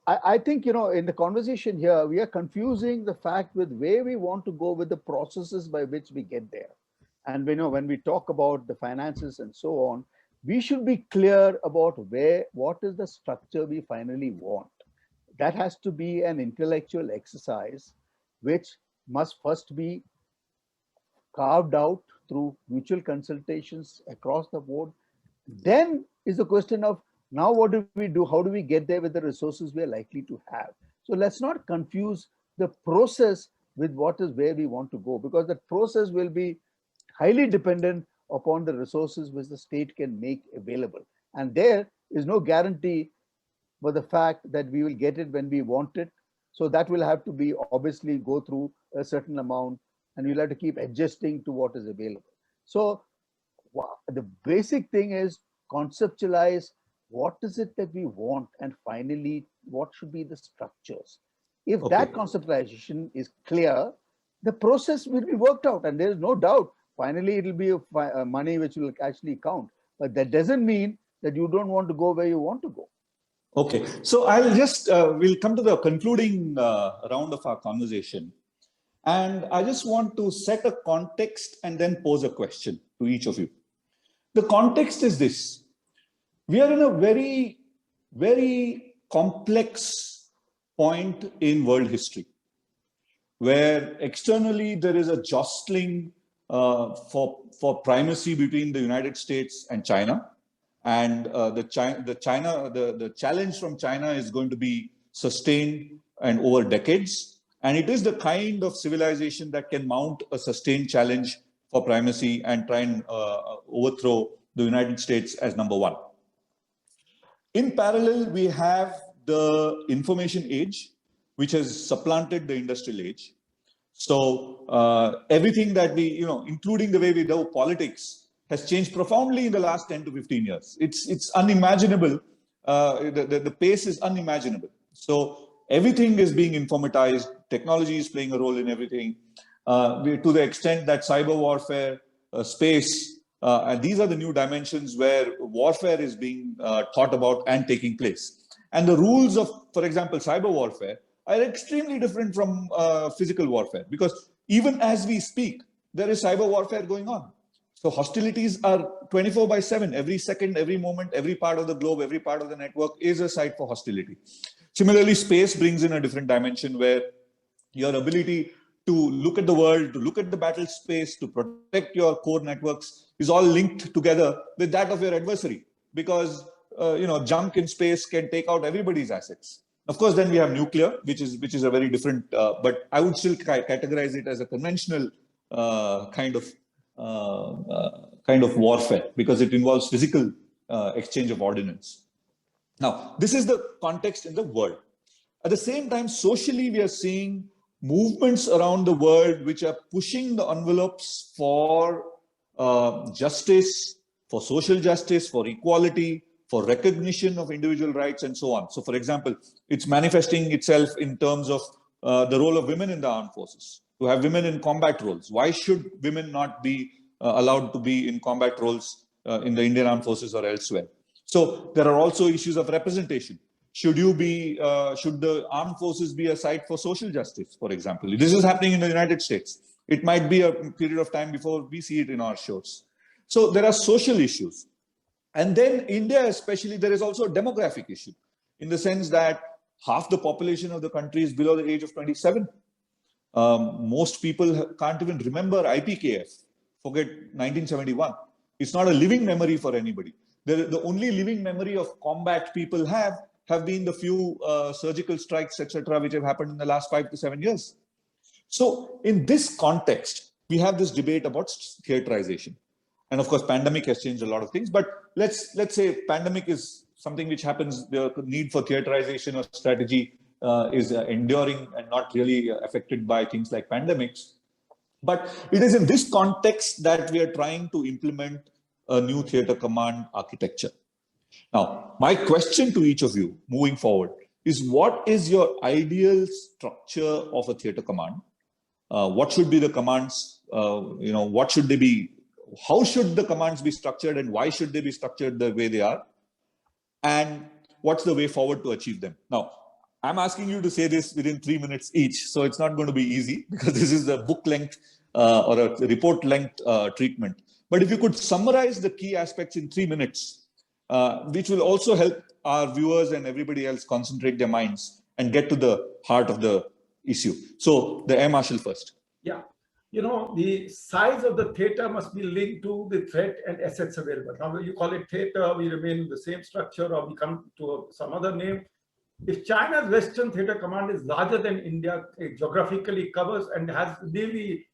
I think, in the conversation here, we are confusing the fact with where we want to go with the processes by which we get there. And when we talk about the finances and so on, we should be clear about what is the structure we finally want. That has to be an intellectual exercise, which must first be carved out through mutual consultations across the board. Then is the question of, now what do we do? How do we get there with the resources we are likely to have? So let's not confuse the process with where we want to go, because that process will be highly dependent upon the resources which the state can make available. And there is no guarantee for the fact that we will get it when we want it. So that will have to be obviously go through a certain amount, and we'll have to keep adjusting to what is available. So the basic thing is conceptualize what is it that we want, and finally, what should be the structures. If that conceptualization is clear, the process will be worked out, and there is no doubt. Finally, it will be money which will actually count. But that doesn't mean that you don't want to go where you want to go. Okay, so I'll just, we'll come to the concluding round of our conversation. And I just want to set a context and then pose a question to each of you. The context is this. We are in a very, very complex point in world history, where externally there is a jostling for primacy between the United States and China. And the challenge from China is going to be sustained and over decades. And it is the kind of civilization that can mount a sustained challenge for primacy and try and overthrow the United States as number one. In parallel, we have the information age, which has supplanted the industrial age. So everything that we, including the way we do politics, has changed profoundly in the last 10 to 15 years. It's unimaginable. The pace is unimaginable. So everything is being informatized. Technology is playing a role in everything. To the extent that cyber warfare, space, and these are the new dimensions where warfare is being thought about and taking place. And the rules of, for example, cyber warfare are extremely different from physical warfare, because even as we speak, there is cyber warfare going on. So hostilities are 24/7, every second, every moment, every part of the globe, every part of the network is a site for hostility. Similarly, space brings in a different dimension where your ability to look at the world, to look at the battle space, to protect your core networks is all linked together with that of your adversary, because junk in space can take out everybody's assets. Of course, then we have nuclear, which is a very different, but I would still categorize it as a conventional kind of warfare, because it involves physical exchange of ordnance. Now, this is the context in the world. At the same time, socially, we are seeing movements around the world which are pushing the envelopes for justice, for social justice, for equality, for recognition of individual rights, and so on. So, for example, it's manifesting itself in terms of the role of women in the armed forces, to have women in combat roles. Why should women not be allowed to be in combat roles in the Indian Armed Forces or elsewhere? So there are also issues of representation. Should the armed forces be a site for social justice, for example? This is happening in the United States. It might be a period of time before we see it in our shores. So there are social issues. And then India especially, there is also a demographic issue, in the sense that half the population of the country is below the age of 27. Most people can't even remember IPKF, forget 1971. It's not a living memory for anybody. The only living memory of combat people have been the few surgical strikes, etc., which have happened in the last 5 to 7 years. So in this context, we have this debate about theatrization. And of course, pandemic has changed a lot of things. But let's say pandemic is something which happens. The need for theatrization or strategy is enduring and not really affected by things like pandemics. But it is in this context that we are trying to implement a new theater command architecture. Now, my question to each of you moving forward is, what is your ideal structure of a theater command? What should be the commands? What should they be? How should the commands be structured, and why should they be structured the way they are? And what's the way forward to achieve them? Now, I'm asking you to say this within 3 minutes each, so it's not going to be easy because this is a book length or a report length treatment. But if you could summarize the key aspects in 3 minutes, which will also help our viewers and everybody else concentrate their minds and get to the heart of the issue. So the Air Marshal first. Yeah. The size of the theater must be linked to the threat and assets available. Now, you call it theater, we remain in the same structure, or we come to some other name. If China's Western Theater Command is larger than India, it geographically covers and has nearly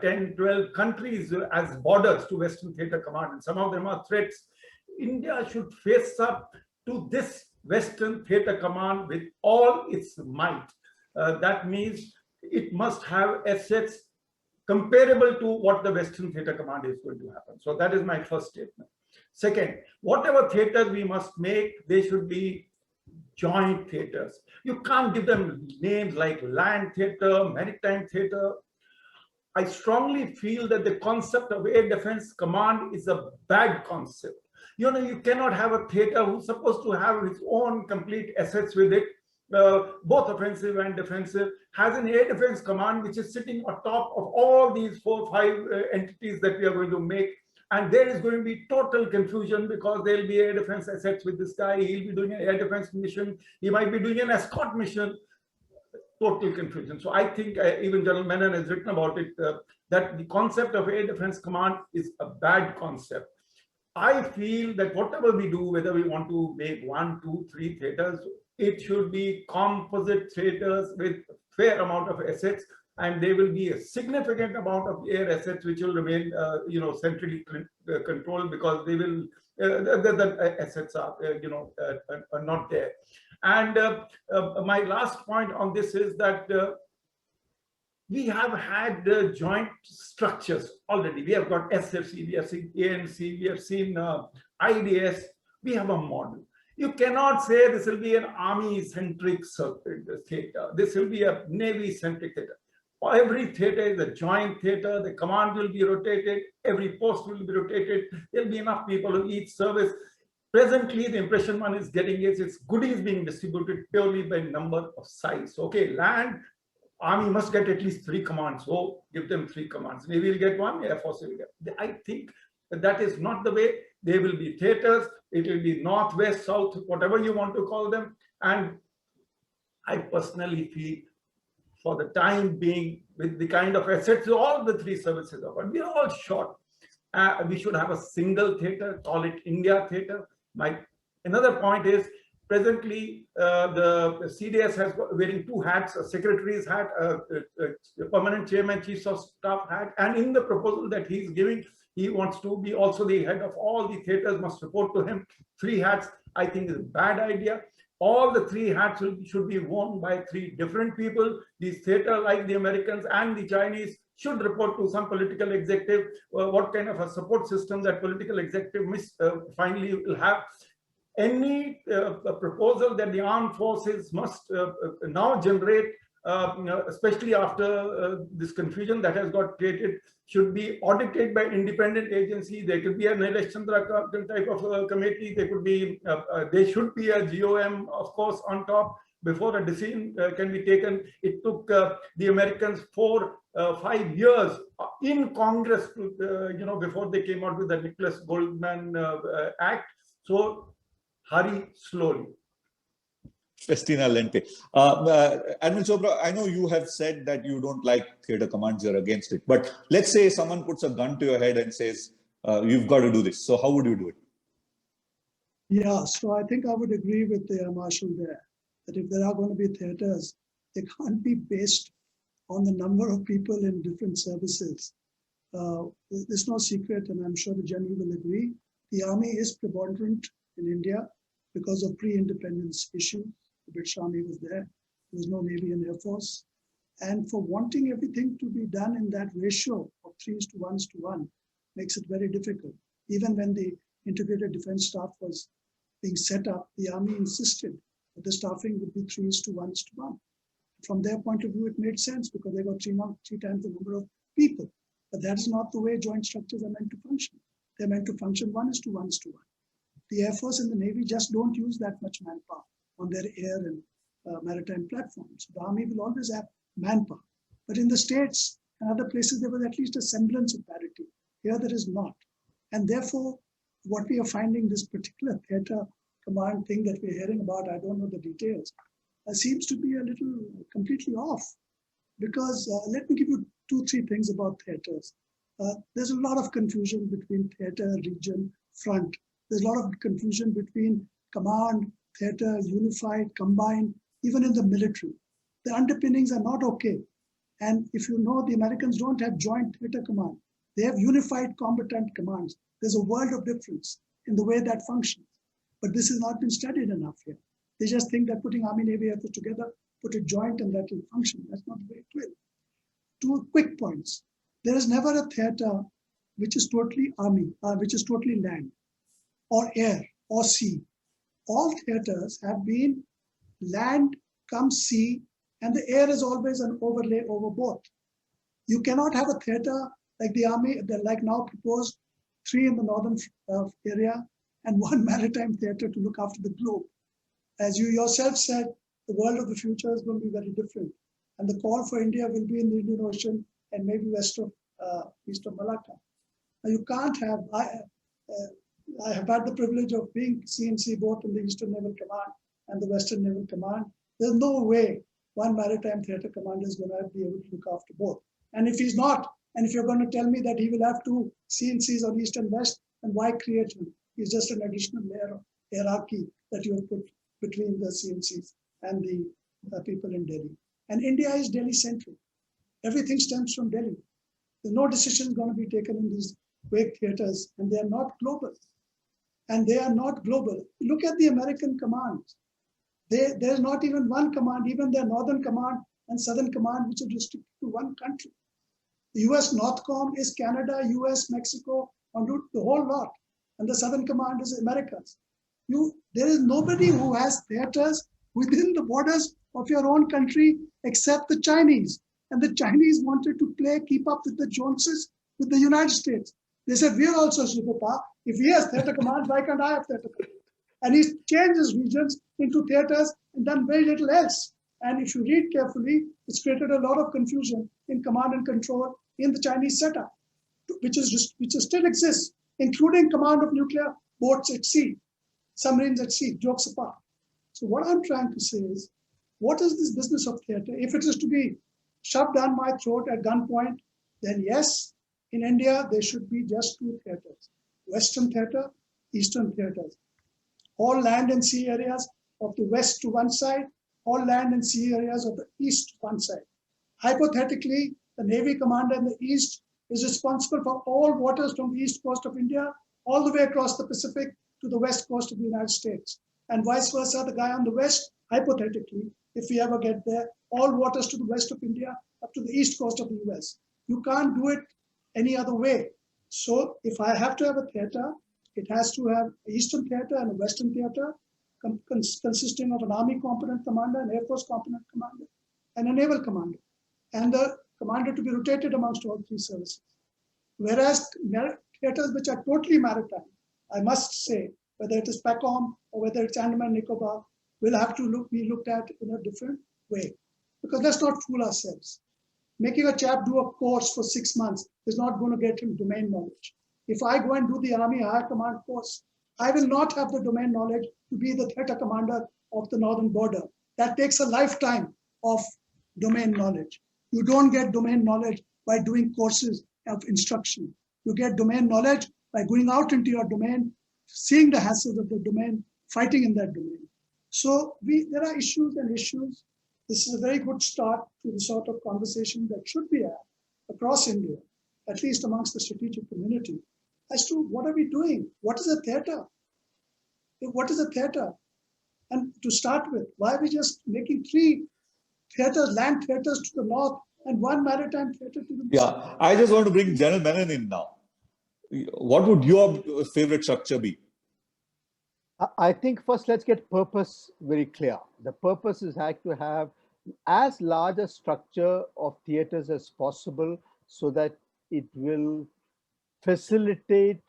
10, 12 countries as borders to Western Theater Command, and some of them are threats, India should face up to this Western Theater Command with all its might. That means it must have assets comparable to what the Western Theater Command is going to happen. So that is my first statement. Second, whatever theaters we must make, they should be joint theaters. You can't give them names like land theater, maritime theater. I strongly feel that the concept of air defense command is a bad concept. You cannot have a theater who's supposed to have its own complete assets with it, both offensive and defensive, has an air defense command which is sitting on top of all these 4 or 5 entities that we are going to make. And there is going to be total confusion because there will be air defense assets with this guy. He'll be doing an air defense mission. He might be doing an escort mission. Total confusion. So I think even General Menon has written about it, that the concept of air defense command is a bad concept. I feel that whatever we do, whether we want to make 1, 2, 3 theaters, it should be composite theaters with fair amount of assets, and there will be a significant amount of air assets which will remain, centrally controlled, because they will the assets are, are not there. And my last point on this is that we have had joint structures already. We have got SFC, we have seen ANC, we have seen IDS. We have a model. You cannot say this will be an army-centric theater. This will be a Navy-centric theater. Every theater is a joint theater. The command will be rotated. Every post will be rotated. There will be enough people in each service. Presently, the impression one is getting is it's goodies being distributed purely by number of size. Okay, land, Army must get at least 3 commands. So give them 3 commands. Navy will get 1, Air Force will get. I think that is not the way. There will be theaters. It will be north, west, south, whatever you want to call them. And I personally feel, for the time being, with the kind of assets all the 3 services are, but we are all short. We should have a single theater, call it India Theater. Another point is, presently the CDS has got wearing 2 hats: a secretary's hat, a permanent chairman, chief of staff hat, and in the proposal that he's giving, he wants to be also the head of all the theaters, must report to him. 3 hats, I think, is a bad idea. All the 3 hats should be worn by 3 different people. These theater, like the Americans and the Chinese, should report to some political executive. What kind of a support system that political executive finally will have. Any proposal that the armed forces must now generate, especially after this confusion that has got created, should be audited by independent agency. There could be an election type of committee. There could be, there should be a GOM, of course, on top before a decision can be taken. It took the Americans 4 or 5 years in Congress to, before they came out with the Nicholas Goldman Act. So hurry slowly. Festina Lente. Admiral Chopra, I know you have said that you don't like theater commands, you're against it. But let's say someone puts a gun to your head and says, you've got to do this. So how would you do it? Yeah, so I think I would agree with the Air Marshal there, that if there are going to be theaters, they can't be based on the number of people in different services. There's no secret, and I'm sure the general will agree, the army is preponderant in India because of pre-independence issues. The British Army was there. There was no Navy and Air Force. And for wanting everything to be done in that ratio of 3:1 makes it very difficult. Even when the Integrated Defense Staff was being set up, the army insisted that the staffing would be 3:1. From their point of view, it made sense because they got three times the number of people. But that is not the way joint structures are meant to function. They're meant to function 1:1. The Air Force and the Navy just don't use that much manpower on their air and maritime platforms. The Army will always have manpower. But in the States and other places, there was at least a semblance of parity. Here, there is not. And therefore, what we are finding, this particular theater command thing that we're hearing about, I don't know the details, seems to be a little completely off. Because let me give you 2-3 things about theaters. There's a lot of confusion between theater, region, front. There's a lot of confusion between command, theater, unified, combined, even in the military. The underpinnings are not okay. And if you know, the Americans don't have joint theater command. They have unified combatant commands. There's a world of difference in the way that functions. But this has not been studied enough here. They just think that putting Army, Navy, Air Force together, put it joint and that will function. That's not the way it will. 2 quick points. There is never a theater which is totally army, which is totally land or air or sea. All theaters have been land, come sea, and the air is always an overlay over both. You cannot have a theater like the army, like now proposed, 3 in the northern area and 1 maritime theater to look after the globe. As you yourself said, the world of the future is going to be very different. And the call for India will be in the Indian Ocean and maybe west of east of Malacca. Now you can't have, I have had the privilege of being CNC both in the Eastern Naval Command and the Western Naval Command. There's no way 1 maritime theater commander is going to be able to look after both. And if he's not, and if you're going to tell me that he will have 2 CNCs on East and West, then why create him? He's just an additional layer of hierarchy that you have put between the CNCs and the people in Delhi. And India is Delhi-centric. Everything stems from Delhi. There's no decision going to be taken in these vague theaters, and they are not global. And they are not global. Look at the American commands. There's not even 1 command, even their Northern Command and Southern Command, which is restricted to 1 country. The US Northcom is Canada, US, Mexico, the whole lot. And the Southern Command is Americas. There is nobody who has theaters within the borders of your own country except the Chinese. And the Chinese wanted to keep up with the Joneses, with the United States. They said, we're also superpower. If he has theater command, why can't I have theater command? And he's changed his regions into theaters and done very little else. And if you read carefully, it's created a lot of confusion in command and control in the Chinese setup, which still exists, including command of nuclear boats at sea, submarines at sea, jokes apart. So what I'm trying to say is, what is this business of theater? If it is to be shoved down my throat at gunpoint, then yes, in India, there should be just 2 theaters, Western theater, Eastern theaters. All land and sea areas of the West to one side, all land and sea areas of the East to one side. Hypothetically, the Navy commander in the East is responsible for all waters from the East coast of India, all the way across the Pacific to the West coast of the United States. And vice versa, the guy on the West, hypothetically, if we ever get there, all waters to the West of India up to the East coast of the US. You can't do it any other way. So if I have to have a theater, it has to have an Eastern theater and a Western theater consisting of an Army component commander, an Air Force component commander, and a Naval commander. And the commander to be rotated amongst all 3 services. Whereas theaters which are totally maritime, I must say, whether it is PACOM or whether it's Andaman Nicobar, will have to be looked at in a different way. Because let's not fool ourselves. Making a chap do a course for 6 months is not going to get him domain knowledge. If I go and do the Army Higher Command course, I will not have the domain knowledge to be the theater commander of the northern border. That takes a lifetime of domain knowledge. You don't get domain knowledge by doing courses of instruction. You get domain knowledge by going out into your domain, seeing the hassles of the domain, fighting in that domain. So there are issues and issues. This is a very good start to the sort of conversation that should be had across India. at least amongst the strategic community, as to what are we doing? What is a theater? What is a theater? And to start with, why are we just making 3 theaters, land theaters to the north and 1 maritime theater to the south? Yeah, I just want to bring General Menon in now. What would your favorite structure be? I think first let's get purpose very clear. The purpose is to have as large a structure of theaters as possible so that it will facilitate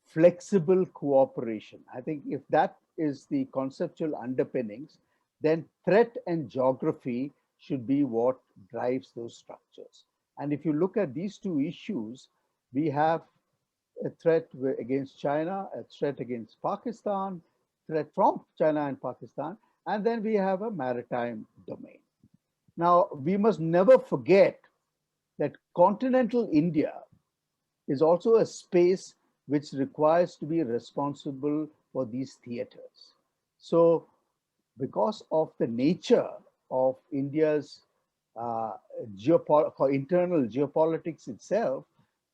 flexible cooperation. I think if that is the conceptual underpinnings, then threat and geography should be what drives those structures. And if you look at these 2 issues, we have a threat against China, a threat against Pakistan, threat from China and Pakistan, and then we have a maritime domain. Now, we must never forget that continental India is also a space which requires to be responsible for these theaters. So, because of the nature of India's internal geopolitics itself,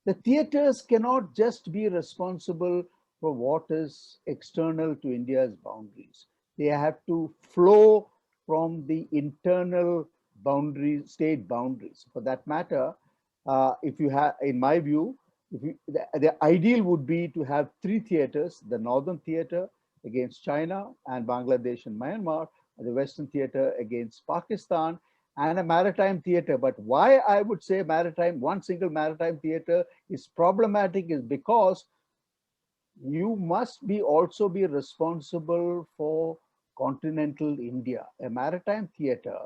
the theaters cannot just be responsible for what is external to India's boundaries. They have to flow from the internal boundaries, state boundaries. For that matter, if you have, in my view, the ideal would be to have 3 theaters: the Northern Theater against China and Bangladesh and Myanmar, the Western Theater against Pakistan, and a maritime theater. But why I would say one single maritime theater is problematic is because you must also be responsible for continental India. A maritime theater,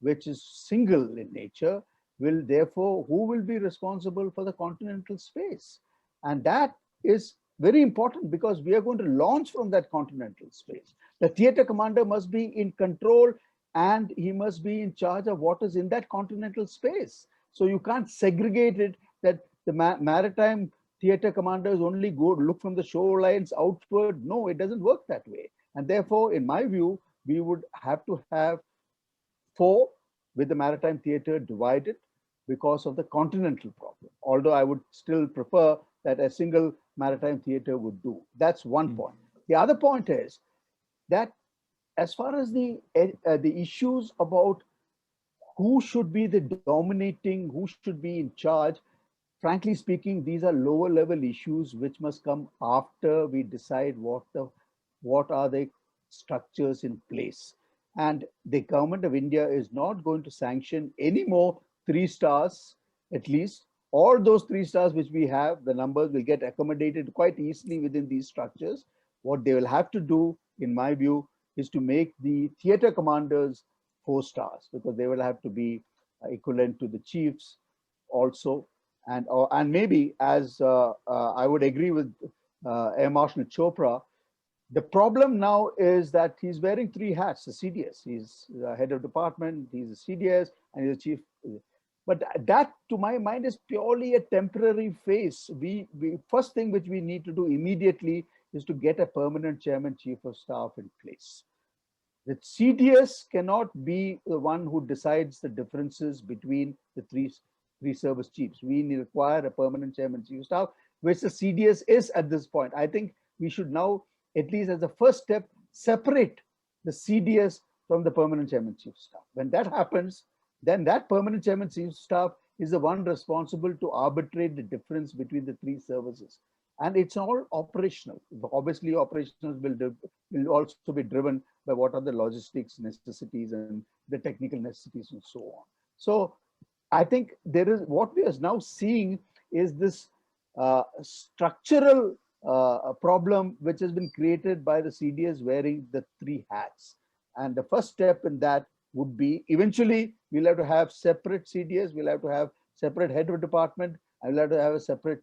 which is single in nature, will therefore, who will be responsible for the continental space? And that is very important because we are going to launch from that continental space. The theater commander must be in control and he must be in charge of what is in that continental space. So you can't segregate it that the maritime theater commanders only go look from the shorelines outward. No, it doesn't work that way. And therefore, in my view, we would have to have 4 with the maritime theater divided because of the continental problem. Although I would still prefer that a single maritime theater would do. That's one point. The other point is that as far as the issues about who should be the dominating, who should be in charge, frankly speaking, these are lower level issues which must come after we decide what are the structures in place. And the government of India is not going to sanction any more 3 stars, at least. All those 3 stars which we have, the numbers will get accommodated quite easily within these structures. What they will have to do, in my view, is to make the theater commanders 4 stars because they will have to be equivalent to the chiefs also. And maybe, as I would agree with Air Marshal Chopra, the problem now is that he's wearing 3 hats, the CDS. He's the head of department, he's a CDS, and he's a chief. But that, to my mind, is purely a temporary phase. First thing which we need to do immediately is to get a permanent chairman, chief of staff in place. The CDS cannot be the one who decides the differences between the three service chiefs. We require a permanent chairman, chief of staff, which the CDS is at this point. I think we should now, at least as a first step, separate the CDS from the permanent chairman, chief of staff. When that happens, then that permanent chairman, chief of staff is the one responsible to arbitrate the difference between the 3 services. And it's all operational. Obviously, operations will also be driven by what are the logistics necessities and the technical necessities and so on. So I think what we are now seeing is this structural problem which has been created by the CDS wearing the 3 hats. And the first step in that would be, eventually, we'll have to have separate CDS, we'll have to have separate head of department, and we'll have to have a separate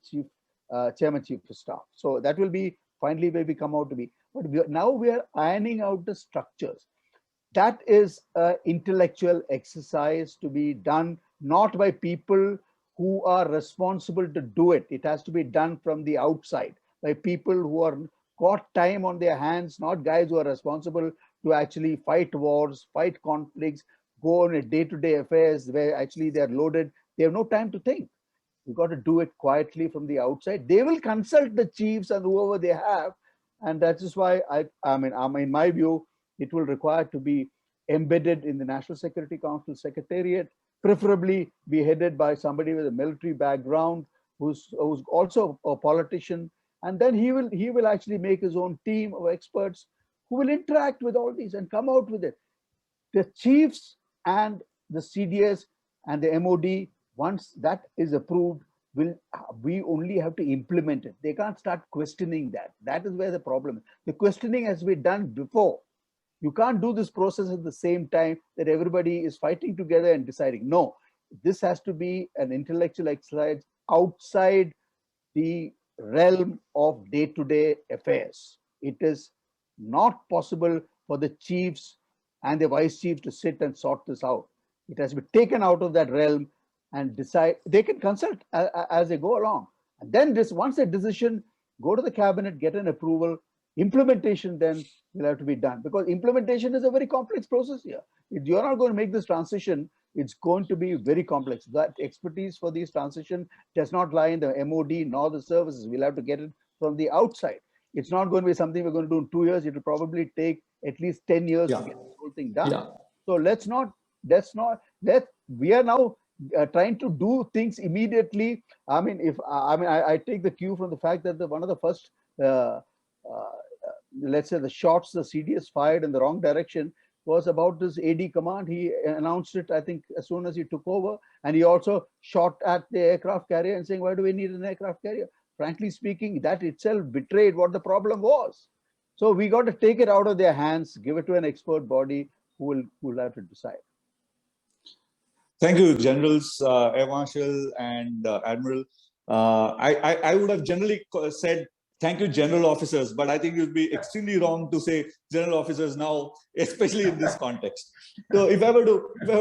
chairman, chief of staff. So that will be finally where we come out to be. But now we are ironing out the structures. That is an intellectual exercise to be done not by people who are responsible to do it. It has to be done from the outside by people who are got time on their hands, not guys who are responsible to actually fight wars, fight conflicts, go on a day-to-day affairs where actually they're loaded. They have no time to think. You got to do it quietly from the outside. They will consult the chiefs and whoever they have, and that is why I mean, in my view, it will require to be embedded in the National Security Council Secretariat, preferably be headed by somebody with a military background who's also a politician, and then he will actually make his own team of experts who will interact with all these and come out with it. The chiefs and the CDS and the MOD, once that is approved, we only have to implement it. They can't start questioning that. That is where the problem is. The questioning has been done before. You can't do this process at the same time that everybody is fighting together and deciding. No, this has to be an intellectual exercise outside the realm of day-to-day affairs. It is not possible for the chiefs and the vice chief to sit and sort this out. It has to be taken out of that realm and decide. They can consult as they go along. And then once a decision, go to the cabinet, get an approval. Implementation then will have to be done, because implementation is a very complex process here. If you're not going to make this transition, it's going to be very complex. That expertise for this transition does not lie in the MOD nor the services. We'll have to get it from the outside. It's not going to be something we're going to do in 2 years. It will probably take at least 10 years to get this whole thing done. So we are now trying to do things immediately. I mean, I take the cue from the fact that one of the first, let's say, the shots the CDS fired in the wrong direction was about this AD command. He announced it, I think, as soon as he took over. And he also shot at the aircraft carrier and saying, why do we need an aircraft carrier? Frankly speaking, that itself betrayed what the problem was. So we got to take it out of their hands, give it to an expert body who will have to decide. Thank you, Generals, Air Marshal and Admiral. I would have generally said, thank you, general officers, but I think it would be extremely wrong to say general officers now, especially in this context. So if I were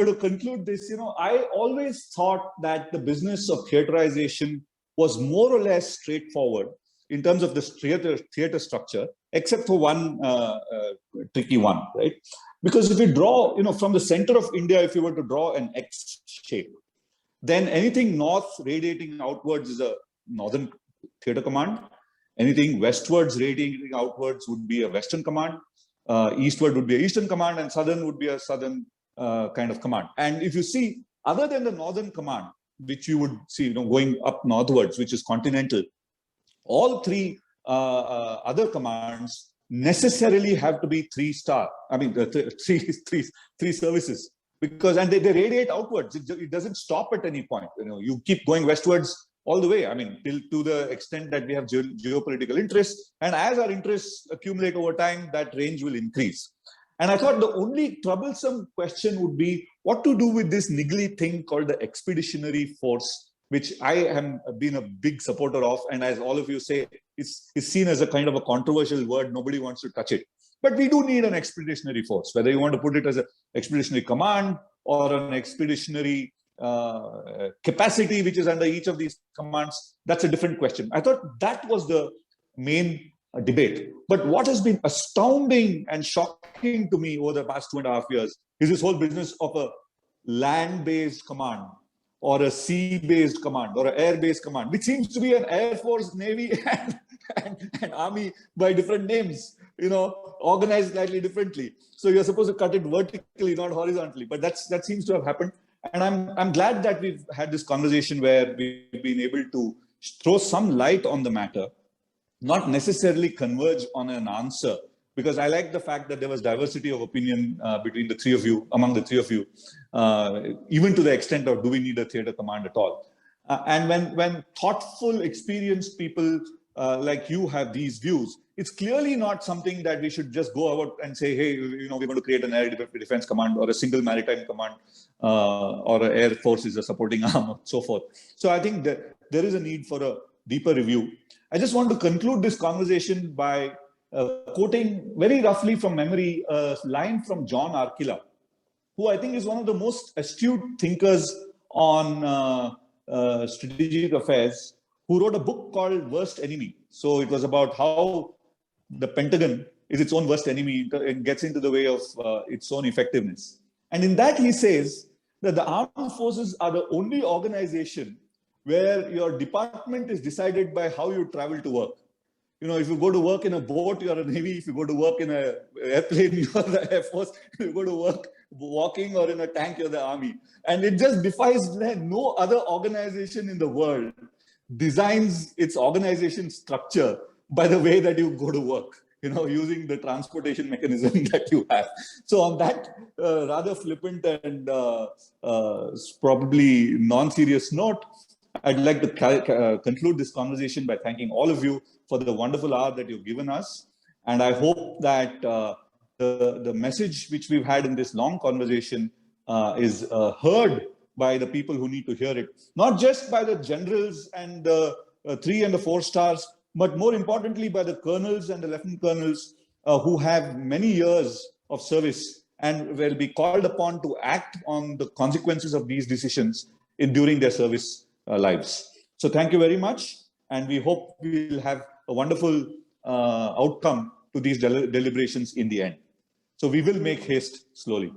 to conclude this, I always thought that the business of theatrization was more or less straightforward in terms of this theater structure, except for one tricky one, right? Because if you draw, from the center of India, if you were to draw an X shape, then anything north radiating outwards is a northern theater command. Anything westwards radiating outwards would be a western command. Eastward would be an eastern command, and southern would be a southern kind of command. And if you see, other than the northern command, which you would see, going up northwards, which is continental, all three other commands necessarily have to be 3-star. I mean, three services, because they radiate outwards. It doesn't stop at any point. You keep going westwards all the way. I mean, to the extent that we have geopolitical interests, and as our interests accumulate over time, that range will increase. And I thought the only troublesome question would be what to do with this niggly thing called the expeditionary force, which I have been a big supporter of. And as all of you say, it's seen as a kind of a controversial word. Nobody wants to touch it. But we do need an expeditionary force, whether you want to put it as an expeditionary command or an expeditionary capacity, which is under each of these commands. That's a different question. I thought that was the main debate. But what has been astounding and shocking to me over the past 2.5 years is this whole business of a land-based command or a sea-based command or an air-based command, which seems to be an Air Force, Navy, and Army by different names, organized slightly differently. So you're supposed to cut it vertically, not horizontally. But that seems to have happened. And I'm glad that we've had this conversation where we've been able to throw some light on the matter, not necessarily converge on an answer, because I like the fact that there was diversity of opinion between the three of you, among the three of you, even to the extent of do we need a theater command at all? And when thoughtful, experienced people like you have these views, it's clearly not something that we should just go out and say, hey, we're going to create an air defense command or a single maritime command or an air force is a supporting arm and so forth. So I think that there is a need for a deeper review. I just want to conclude this conversation by quoting very roughly from memory a line from John Arkilla, who I think is one of the most astute thinkers on strategic affairs, who wrote a book called Worst Enemy. So it was about how the Pentagon is its own worst enemy and gets into the way of its own effectiveness. And in that he says that the armed forces are the only organization where your department is decided by how you travel to work. You know, if you go to work in a boat, you're a Navy. If you go to work in an airplane, you're the Air Force. If you go to work walking or in a tank, you're the Army. And it just defies no other organization in the world designs its organization structure by the way that you go to work, you know, using the transportation mechanism that you have. So on that rather flippant and probably non-serious note, I'd like to conclude this conversation by thanking all of you for the wonderful hour that you've given us. And I hope that the message which we've had in this long conversation is heard by the people who need to hear it, not just by the generals and the 3 and the 4 stars, but more importantly by the colonels and the lieutenant colonels who have many years of service and will be called upon to act on the consequences of these decisions during their service lives. So thank you very much, and we hope we'll have a wonderful outcome to these deliberations in the end. So we will make haste slowly.